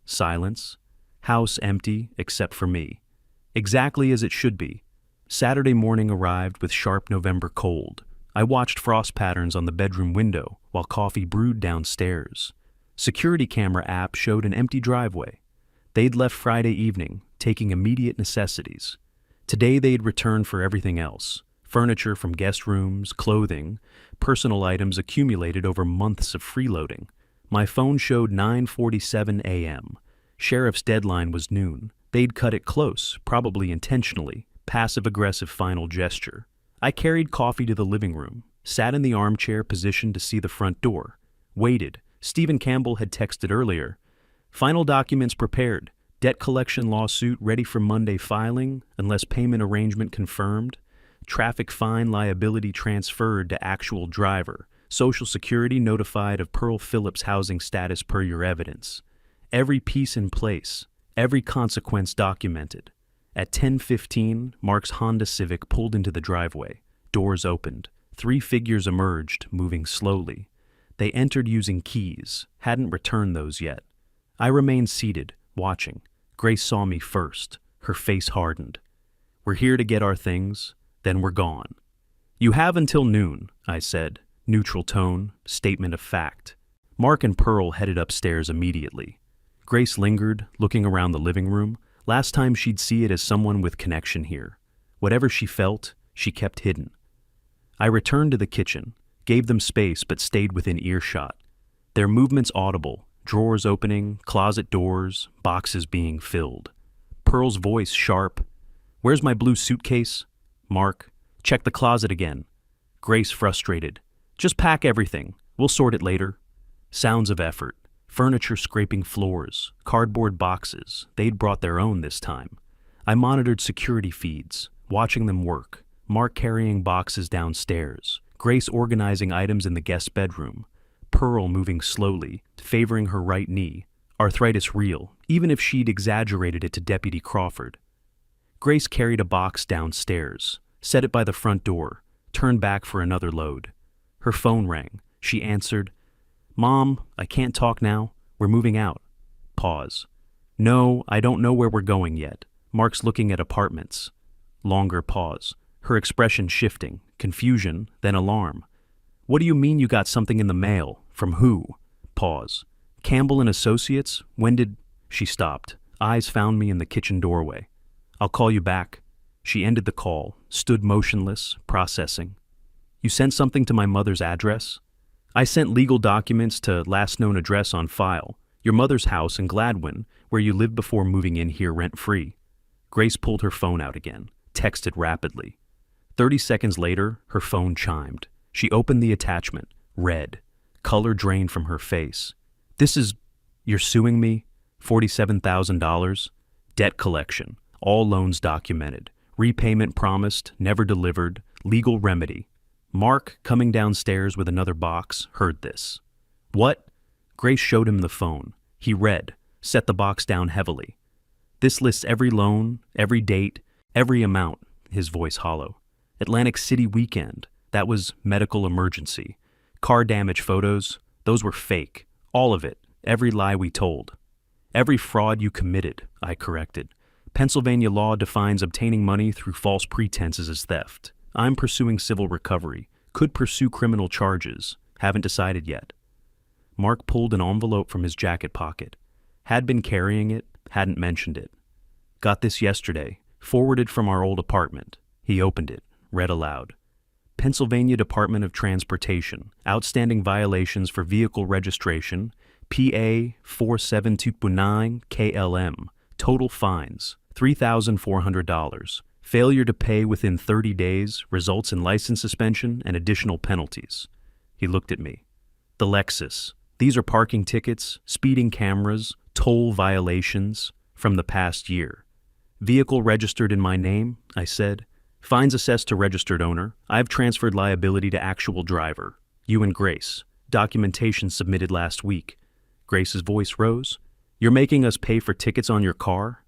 Silence. House empty except for me. Exactly as it should be. Saturday morning arrived with sharp November cold. I watched frost patterns on the bedroom window while coffee brewed downstairs. Security camera app showed an empty driveway. They'd left Friday evening, taking immediate necessities. Today they'd return for everything else. Furniture from guest rooms, clothing, personal items accumulated over months of freeloading. My phone showed 9:47 a.m. Sheriff's deadline was noon. They'd cut it close, probably intentionally. Passive-aggressive final gesture. I carried coffee to the living room, sat in the armchair positioned to see the front door, waited. Stephen Campbell had texted earlier. Final documents prepared. Debt collection lawsuit ready for Monday filing, unless payment arrangement confirmed. Traffic fine liability transferred to actual driver. Social Security notified of Pearl Phillips' housing status per your evidence. Every piece in place. Every consequence documented. At 10:15, Mark's Honda Civic pulled into the driveway. Doors opened. 3 figures emerged, moving slowly. They entered using keys, hadn't returned those yet. I remained seated, watching. Grace saw me first. Her face hardened. We're here to get our things, then we're gone. You have until noon, I said. Neutral tone, statement of fact. Mark and Pearl headed upstairs immediately. Grace lingered, looking around the living room. Last time she'd see it as someone with connection here. Whatever she felt, she kept hidden. I returned to the kitchen, gave them space but stayed within earshot. Their movements audible, drawers opening, closet doors, boxes being filled. Pearl's voice sharp. Where's my blue suitcase? Mark, check the closet again. Grace frustrated. Just pack everything. We'll sort it later. Sounds of effort. Furniture scraping floors, cardboard boxes. They'd brought their own this time. I monitored security feeds, watching them work. Mark carrying boxes downstairs. Grace organizing items in the guest bedroom. Pearl moving slowly, favoring her right knee. Arthritis real, even if she'd exaggerated it to Deputy Crawford. Grace carried a box downstairs, set it by the front door, turned back for another load. Her phone rang. She answered, Mom, I can't talk now. We're moving out. Pause. No, I don't know where we're going yet. Mark's looking at apartments. Longer pause. Her expression shifting. Confusion, then alarm. What do you mean you got something in the mail? From who? Pause. Campbell and Associates? When did... She stopped. Eyes found me in the kitchen doorway. I'll call you back. She ended the call, stood motionless, processing. You sent something to my mother's address? I sent legal documents to last known address on file. Your mother's house in Gladwin, where you lived before moving in here rent-free. Grace pulled her phone out again, texted rapidly. 30 seconds later, her phone chimed. She opened the attachment, read. Color drained from her face. You're suing me? $47,000? Debt collection. All loans documented. Repayment promised, never delivered. Legal remedy. Mark, coming downstairs with another box, heard this. What? Grace showed him the phone. He read, set the box down heavily. This lists every loan, every date, every amount, his voice hollow. Atlantic City weekend. That was medical emergency. Car damage photos. Those were fake. All of it. Every lie we told. Every fraud you committed, I corrected. Pennsylvania law defines obtaining money through false pretenses as theft. I'm pursuing civil recovery. Could pursue criminal charges. Haven't decided yet. Mark pulled an envelope from his jacket pocket. Had been carrying it, hadn't mentioned it. Got this yesterday. Forwarded from our old apartment. He opened it, read aloud. Pennsylvania Department of Transportation. Outstanding violations for vehicle registration. PA 47229 KLM. Total fines, $3,400. Failure to pay within 30 days results in license suspension and additional penalties. He looked at me. The Lexus. These are parking tickets, speeding cameras, toll violations from the past year. Vehicle registered in my name, I said. Fines assessed to registered owner. I've transferred liability to actual driver. You and Grace. Documentation submitted last week. Grace's voice rose. You're making us pay for tickets on your car?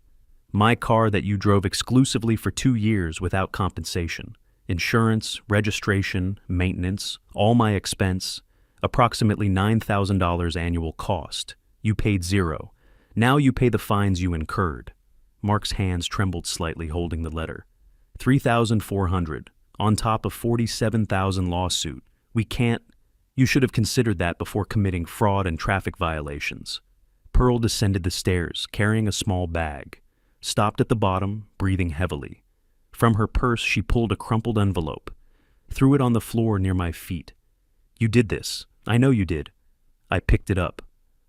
My car that you drove exclusively for 2 years without compensation. Insurance, registration, maintenance, all my expense. Approximately $9,000 annual cost. You paid $0. Now you pay the fines you incurred. Mark's hands trembled slightly holding the letter. $3,400, on top of $47,000 lawsuit. We can't. You should have considered that before committing fraud and traffic violations. Pearl descended the stairs, carrying a small bag. Stopped at the bottom, breathing heavily. From her purse, she pulled a crumpled envelope. Threw it on the floor near my feet. You did this. I know you did. I picked it up.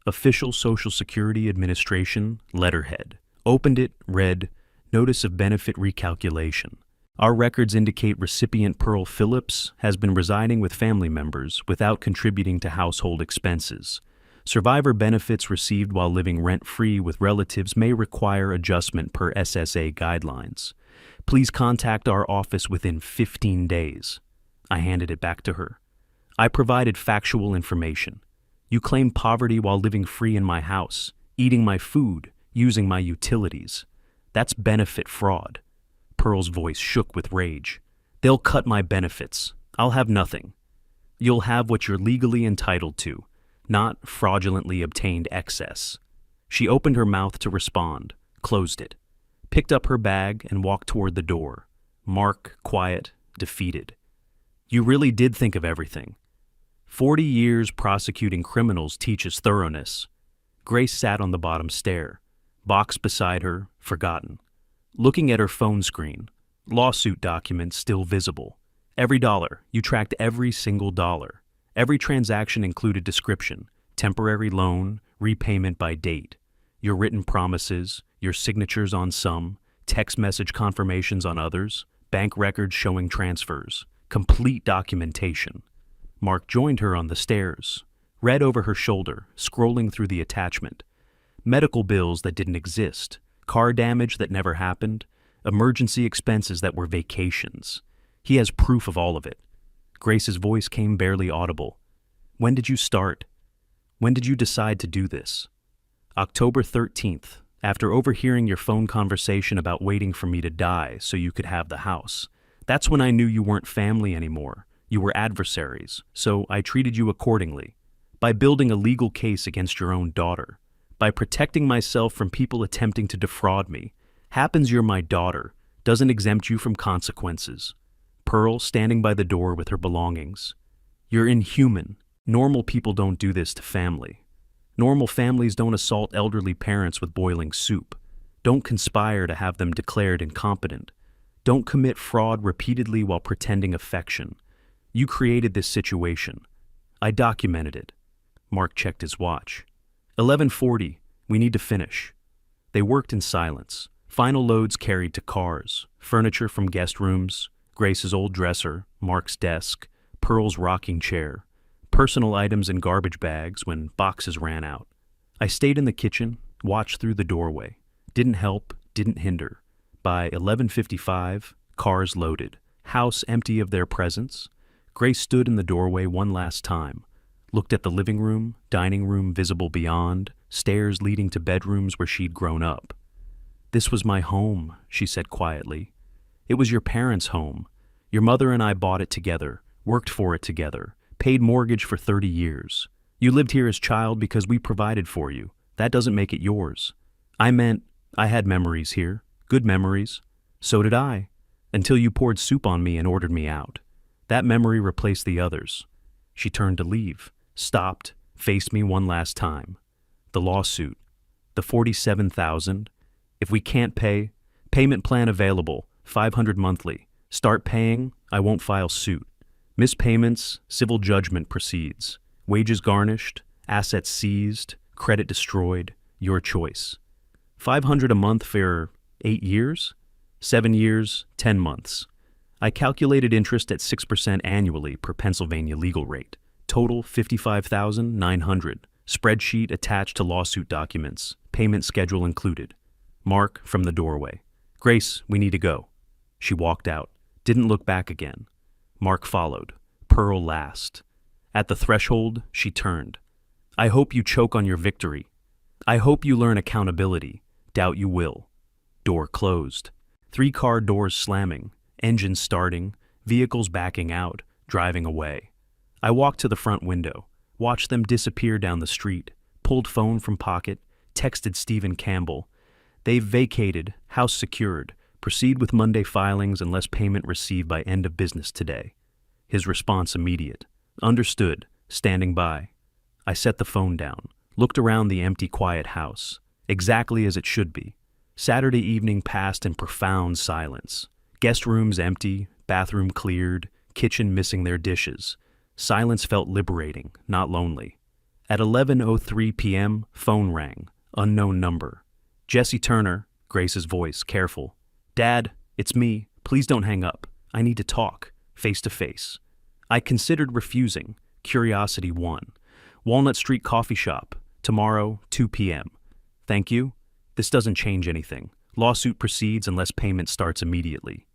Official Social Security Administration, letterhead. Opened it, read, Notice of Benefit Recalculation. Our records indicate recipient Pearl Phillips has been residing with family members without contributing to household expenses. Survivor benefits received while living rent-free with relatives may require adjustment per SSA guidelines. Please contact our office within 15 days. I handed it back to her. I provided factual information. You claim poverty while living free in my house, eating my food, using my utilities. That's benefit fraud. Pearl's voice shook with rage. They'll cut my benefits. I'll have nothing. You'll have what you're legally entitled to, not fraudulently obtained excess. She opened her mouth to respond, closed it, picked up her bag and walked toward the door. Mark, quiet, defeated. You really did think of everything. 40 years prosecuting criminals teaches thoroughness. Grace sat on the bottom stair, box beside her, forgotten. Looking at her phone screen, lawsuit documents still visible. Every dollar, you tracked every single dollar. Every transaction included description, temporary loan, repayment by date. Your written promises, your signatures on some, text message confirmations on others, bank records showing transfers, complete documentation. Mark joined her on the stairs, read over her shoulder, scrolling through the attachment. Medical bills that didn't exist, car damage that never happened, emergency expenses that were vacations. He has proof of all of it. Grace's voice came barely audible. When did you start? When did you decide to do this? October 13th, after overhearing your phone conversation about waiting for me to die so you could have the house. That's when I knew you weren't family anymore. You were adversaries, so I treated you accordingly. By building a legal case against your own daughter. By protecting myself from people attempting to defraud me. Happens you're my daughter, doesn't exempt you from consequences. Pearl standing by the door with her belongings. You're inhuman. Normal people don't do this to family. Normal families don't assault elderly parents with boiling soup. Don't conspire to have them declared incompetent. Don't commit fraud repeatedly while pretending affection. You created this situation. I documented it. Mark checked his watch. 11:40. We need to finish. They worked in silence. Final loads carried to cars, furniture from guest rooms, Grace's old dresser, Mark's desk, Pearl's rocking chair, personal items in garbage bags when boxes ran out. I stayed in the kitchen, watched through the doorway. Didn't help, didn't hinder. By 11:55, cars loaded, house empty of their presence. Grace stood in the doorway one last time, looked at the living room, dining room visible beyond, stairs leading to bedrooms where she'd grown up. "This was my home," she said quietly. "It was your parents' home. Your mother and I bought it together, worked for it together, paid mortgage for 30 years. You lived here as child because we provided for you. That doesn't make it yours. I meant I had memories here, good memories. So did I, until you poured soup on me and ordered me out. That memory replaced the others." She turned to leave, stopped, faced me one last time. "The lawsuit. The $47,000. If we can't pay, payment plan available, $500 monthly. Start paying, I won't file suit. Missed payments, civil judgment proceeds. Wages garnished, assets seized, credit destroyed, your choice. $500 a month for 8 years? 7 years, 10 months. I calculated interest at 6% annually per Pennsylvania legal rate. Total $55,900. Spreadsheet attached to lawsuit documents. Payment schedule included. Mark from the doorway. "Grace, we need to go." She walked out. Didn't look back again. Mark followed. Pearl last. At the threshold, she turned. "I hope you choke on your victory. I hope you learn accountability. Doubt you will." Door closed. 3-car doors slamming, engines starting, vehicles backing out, driving away. I walked to the front window, watched them disappear down the street, pulled phone from pocket, texted Stephen Campbell. "They've vacated, house secured. Proceed with Monday filings unless payment received by end of business today." His response immediate. "Understood. Standing by." I set the phone down, looked around the empty, quiet house. Exactly as it should be. Saturday evening passed in profound silence. Guest rooms empty, bathroom cleared, kitchen missing their dishes. Silence felt liberating, not lonely. At 11:03 p.m., phone rang. Unknown number. "Jesse Turner," Grace's voice, careful. "Dad, it's me. Please don't hang up. I need to talk, face to face." I considered refusing. Curiosity won. "Walnut Street Coffee Shop. Tomorrow, 2 p.m. "Thank you. This doesn't change anything. Lawsuit proceeds unless payment starts immediately."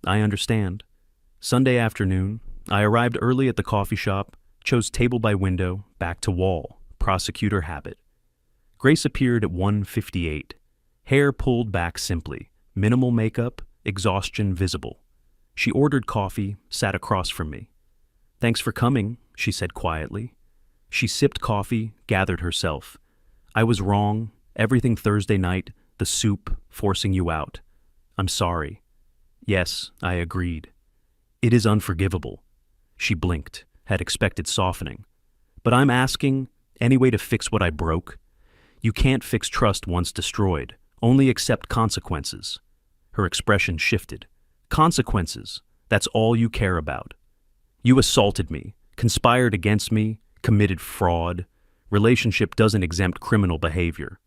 "I understand." Sunday afternoon, I arrived early at the coffee shop, chose table by window, back to wall, prosecutor habit. Grace appeared at 1:58. Hair pulled back simply, minimal makeup, exhaustion visible. She ordered coffee, sat across from me. "Thanks for coming," she said quietly. She sipped coffee, gathered herself. "I was wrong. Everything Thursday night, the soup, forcing you out. I'm sorry." "Yes," I agreed. "It is unforgivable." She blinked, had expected softening. "But I'm asking, any way to fix what I broke? You can't fix trust once destroyed. Only accept consequences." Her expression shifted. "Consequences. That's all you care about. You assaulted me, conspired against me, committed fraud. Relationship doesn't exempt criminal behavior.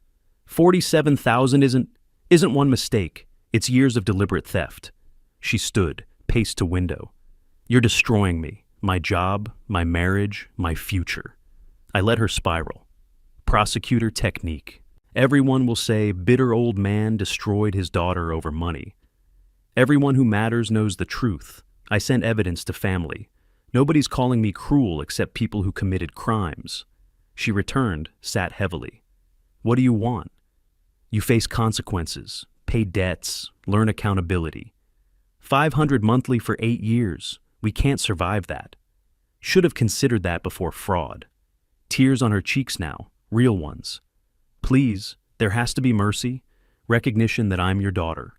47,000 isn't one mistake. It's years of deliberate theft." She stood, paced to window. "You're destroying me, my job, my marriage, my future." I let her spiral. Prosecutor technique. Everyone will say bitter old man destroyed his daughter over money. Everyone who matters knows the truth. I sent evidence to family. Nobody's calling me cruel except people who committed crimes. She returned, sat heavily. "What do you want?" "You face consequences, pay debts, learn accountability. 500 monthly for 8 years. We can't survive that. Should have considered that before fraud." Tears on her cheeks now, real ones. "Please, there has to be mercy, recognition that I'm your daughter."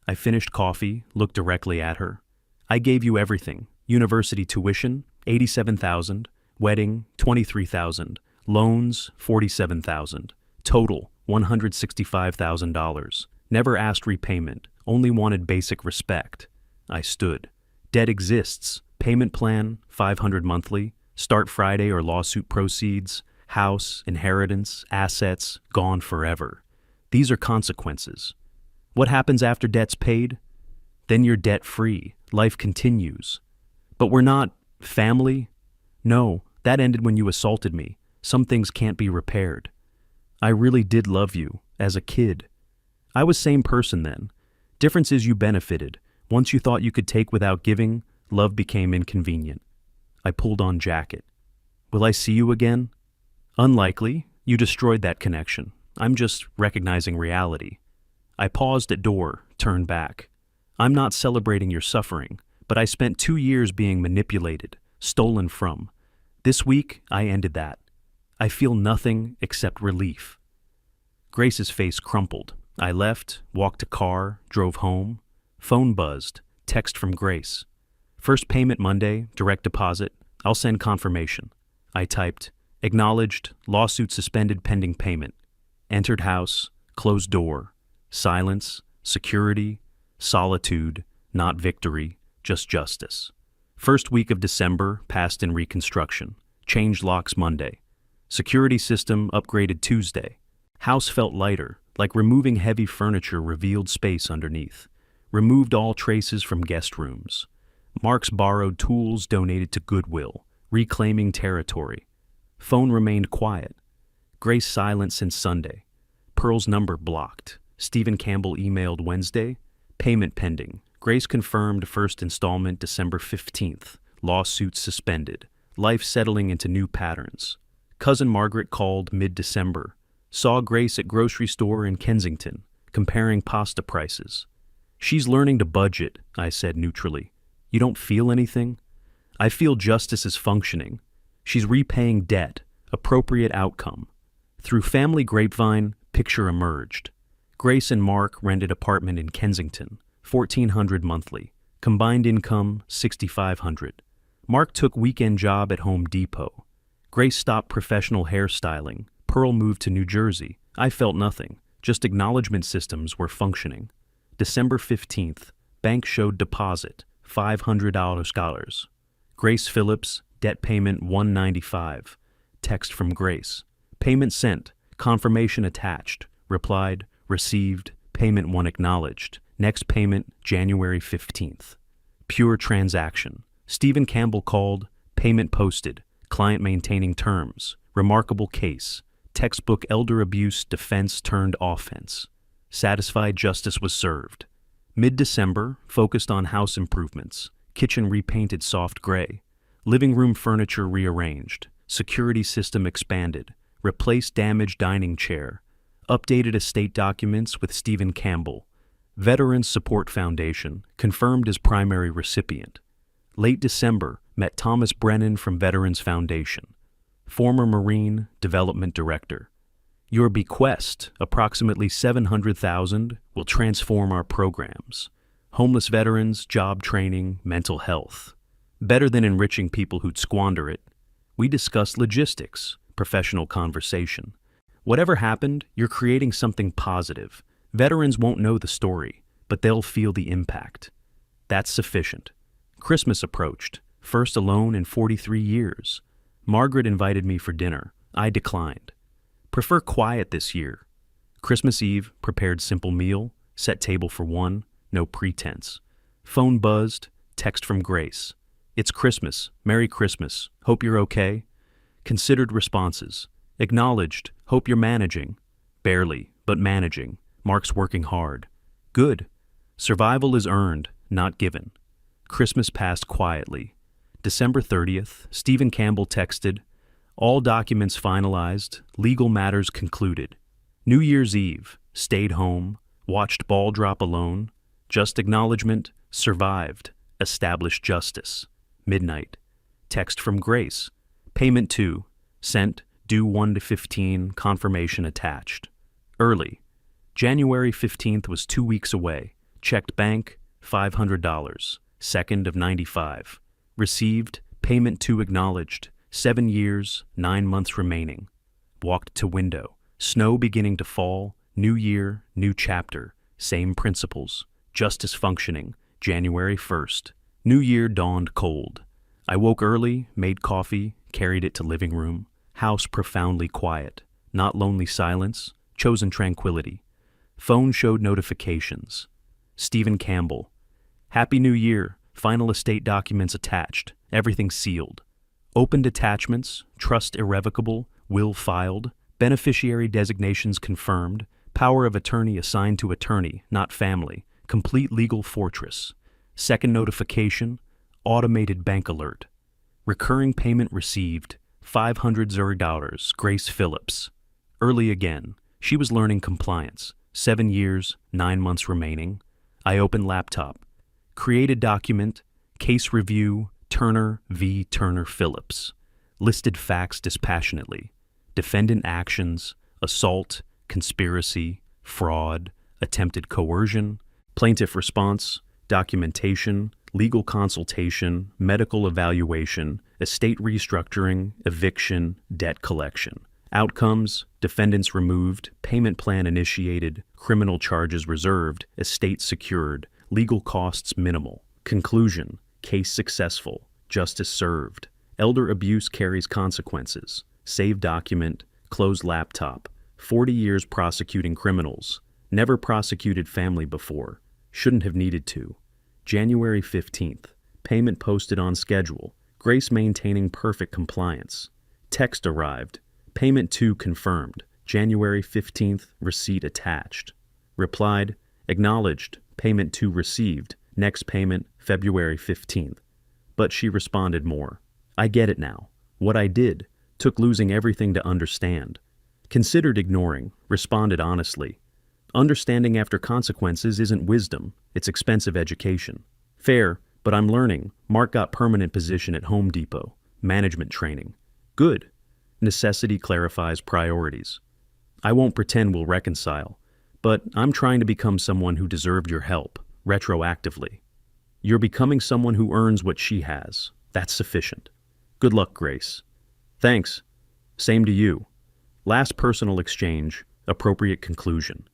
I finished coffee, looked directly at her. "I gave you everything. University tuition, $87,000. Wedding, $23,000. Loans, $47,000. Total, $165,000. Never asked repayment, only wanted basic respect." I stood. "Debt exists. Payment plan, 500 monthly. Start Friday or lawsuit proceeds. house, inheritance, assets, gone forever. These are consequences. What happens after debt's paid? Then you're debt-free. Life continues. But we're not family? No, that ended when you assaulted me. Some things can't be repaired. I really did love you, as a kid. I was same person then. Difference is you benefited. Once you thought you could take without giving, love became inconvenient. I pulled on jacket. Will I see you again? Unlikely. You destroyed that connection. I'm just recognizing reality. I paused at door, turned back. I'm not celebrating your suffering, but I spent 2 years being manipulated, stolen from. This week, I ended that. I feel nothing except relief. Grace's face crumpled. I left, walked to car, drove home. Phone buzzed. Text from Grace. First payment Monday, direct deposit. I'll send confirmation. I typed, acknowledged, lawsuit suspended pending payment. Entered house, closed door. Silence, security, solitude, not victory, just justice. First week of December, passed in reconstruction. Changed locks Monday. Security system upgraded Tuesday. House felt lighter, like removing heavy furniture revealed space underneath. Removed all traces from guest rooms. Mark's borrowed tools donated to Goodwill, reclaiming territory. Phone remained quiet. Grace silent since Sunday. Pearl's number blocked. Stephen Campbell emailed Wednesday. Payment pending. Grace confirmed first installment December 15th. Lawsuit suspended. Life settling into new patterns. Cousin Margaret called mid-December. Saw Grace at grocery store in Kensington, comparing pasta prices. She's learning to budget, I said neutrally. You don't feel anything? I feel justice is functioning. She's repaying debt, appropriate outcome. Through family grapevine, picture emerged. Grace and Mark rented apartment in Kensington, $1,400 monthly. Combined income, $6,500. Mark took weekend job at Home Depot. Grace stopped professional hairstyling. Pearl moved to New Jersey. I felt nothing. Just acknowledgement systems were functioning. December 15th, bank showed deposit, $500. Grace Phillips, debt payment $195. Text from Grace. Payment sent, confirmation attached. Replied, received, payment 1 acknowledged. Next payment, January 15th. Pure transaction. Stephen Campbell called, payment posted, client maintaining terms. Remarkable case. Textbook elder abuse defense turned offense. Satisfied justice was served. Mid-December, focused on house improvements. Kitchen repainted soft gray. Living room furniture rearranged. Security system expanded. Replaced damaged dining chair. Updated estate documents with Stephen Campbell. Veterans Support Foundation, confirmed as primary recipient. Late December, met Thomas Brennan from Veterans Foundation. Former Marine Development Director. Your bequest, approximately $700,000, will transform our programs. Homeless veterans, job training, mental health. Better than enriching people who'd squander it. We discuss logistics, professional conversation. Whatever happened, you're creating something positive. Veterans won't know the story, but they'll feel the impact. That's sufficient. Christmas approached, first alone in 43 years. Margaret invited me for dinner. I declined. Prefer quiet this year. Christmas Eve, prepared simple meal, set table for one, no pretense. Phone buzzed, text from Grace. It's Christmas, Merry Christmas, hope you're okay. Considered responses. Acknowledged, hope you're managing. Barely, but managing. Mark's working hard. Good. Survival is earned, not given. Christmas passed quietly. December 30th, Stephen Campbell texted, all documents finalized, legal matters concluded. New Year's Eve, stayed home, watched ball drop alone, just acknowledgement, survived, established justice. Midnight. Text from Grace. Payment 2, sent, due 1 to 15, confirmation attached. Early. January 15th was 2 weeks away. Checked bank, $500. Second of 95. Received, payment 2 acknowledged. 7 years, 9 months remaining. Walked to window. Snow beginning to fall. New year, new chapter. Same principles. Justice functioning. January 1st. New year dawned cold. I woke early, made coffee, carried it to living room. House profoundly quiet. Not lonely silence, chosen tranquility. Phone showed notifications. Stephen Campbell. Happy New Year. Final estate documents attached. Everything sealed. Opened attachments. Trust irrevocable. Will filed. Beneficiary designations confirmed. Power of attorney assigned to attorney, not family. Complete legal fortress. Second notification. Automated bank alert. Recurring payment received. $500. Grace Phillips. Early again. She was learning compliance. 7 years, 9 months remaining. I opened laptop. Created document. Case review. Turner v. Turner Phillips. Listed facts dispassionately. Defendant actions. Assault. Conspiracy. Fraud. Attempted coercion. Plaintiff response. Documentation. Legal consultation. Medical evaluation. Estate restructuring. Eviction. Debt collection. Outcomes: defendants removed, payment plan initiated, criminal charges reserved, estate secured, legal costs minimal. Conclusion: case successful, justice served. Elder abuse carries consequences. Save document, close laptop. 40 years prosecuting criminals. Never prosecuted family before. Shouldn't have needed to. January 15th. Payment posted on schedule. Grace maintaining perfect compliance. Text arrived. Payment 2 confirmed. January 15th, receipt attached. Replied, acknowledged, payment 2 received. Next payment, February 15th. But she responded more. I get it now. What I did. Took losing everything to understand. Considered ignoring. Responded honestly. Understanding after consequences isn't wisdom. It's expensive education. Fair, but I'm learning. Mark got permanent position at Home Depot. Management training. Good. Necessity clarifies priorities. I won't pretend we'll reconcile, but I'm trying to become someone who deserved your help, retroactively. You're becoming someone who earns what she has. That's sufficient. Good luck, Grace. Thanks. Same to you. Last personal exchange, appropriate conclusion.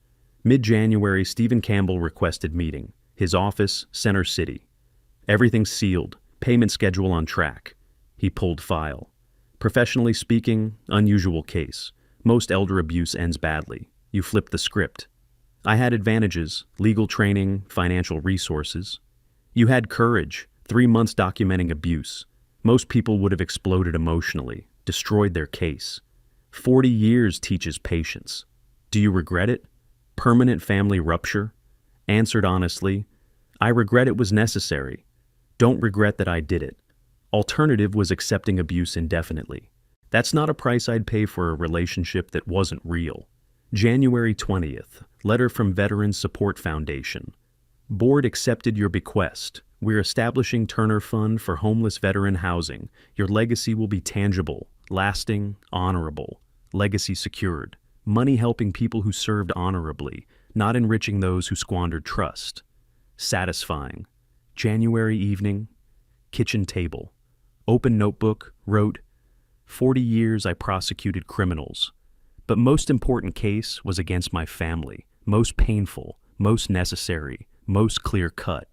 Mid-January, Stephen Campbell requested meeting. His office, Center City. Everything sealed, payment schedule on track. He pulled file. Professionally speaking, unusual case. Most elder abuse ends badly. You flip the script. I had advantages, legal training, financial resources. You had courage, 3 months documenting abuse. Most people would have exploded emotionally, destroyed their case. 40 years teaches patience. Do you regret it? Permanent family rupture? Answered honestly, I regret it was necessary. Don't regret that I did it. Alternative was accepting abuse indefinitely. That's not a price I'd pay for a relationship that wasn't real. January 20th, letter from Veterans Support Foundation. Board accepted your bequest. We're establishing Turner Fund for homeless veteran housing. Your legacy will be tangible, lasting, honorable. Legacy secured. Money helping people who served honorably, not enriching those who squandered trust. Satisfying. January evening, kitchen table. Open notebook, wrote, 40 years I prosecuted criminals. But most important case was against my family, most painful, most necessary, most clear-cut.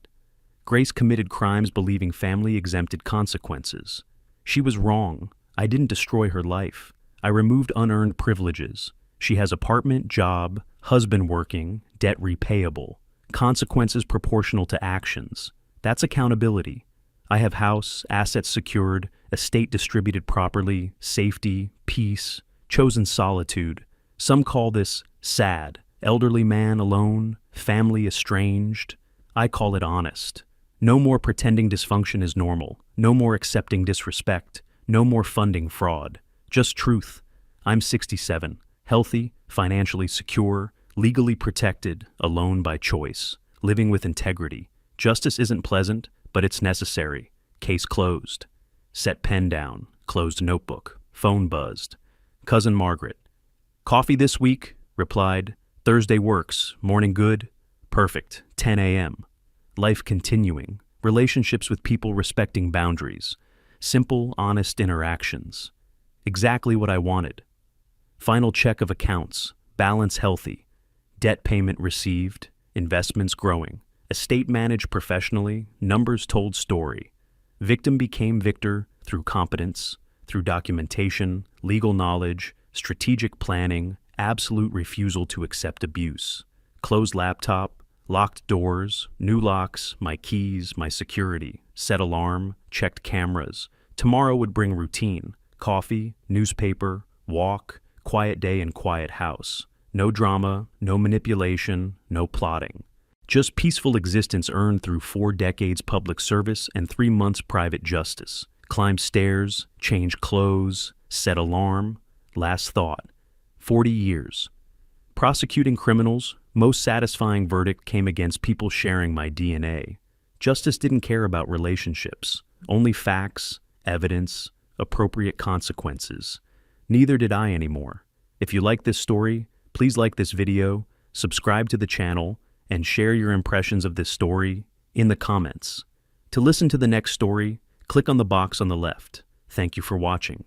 Grace committed crimes believing family exempted consequences. She was wrong. I didn't destroy her life. I removed unearned privileges. She has apartment, job, husband working, debt repayable. Consequences proportional to actions. That's accountability. I have house, assets secured, estate distributed properly, safety, peace, chosen solitude. Some call this sad. Elderly man alone, family estranged. I call it honest. No more pretending dysfunction is normal. No more accepting disrespect. No more funding fraud. Just truth. I'm 67, healthy, financially secure, legally protected, alone by choice, living with integrity. Justice isn't pleasant, but it's necessary. Case closed. Set pen down. Closed notebook. Phone buzzed. Cousin Margaret. Coffee this week? Replied. Thursday works. Morning good? Perfect. 10 a.m. Life continuing. Relationships with people respecting boundaries. Simple, honest interactions. Exactly what I wanted. Final check of accounts. Balance healthy. Debt payment received. Investments growing. Estate managed professionally. Numbers told story. Victim became victor through competence, through documentation, legal knowledge, strategic planning, absolute refusal to accept abuse. Closed laptop, locked doors, new locks, my keys, my security, set alarm, checked cameras. Tomorrow would bring routine, coffee, newspaper, walk, quiet day and quiet house. No drama, no manipulation, no plotting. Just peaceful existence earned through 4 decades public service and 3 months private justice. Climb stairs, change clothes, set alarm, last thought. 40 years. Prosecuting criminals, most satisfying verdict came against people sharing my DNA. Justice didn't care about relationships, only facts, evidence, appropriate consequences. Neither did I anymore. If you like this story, please like this video, subscribe to the channel, and share your impressions of this story in the comments. To listen to the next story, click on the box on the left. Thank you for watching.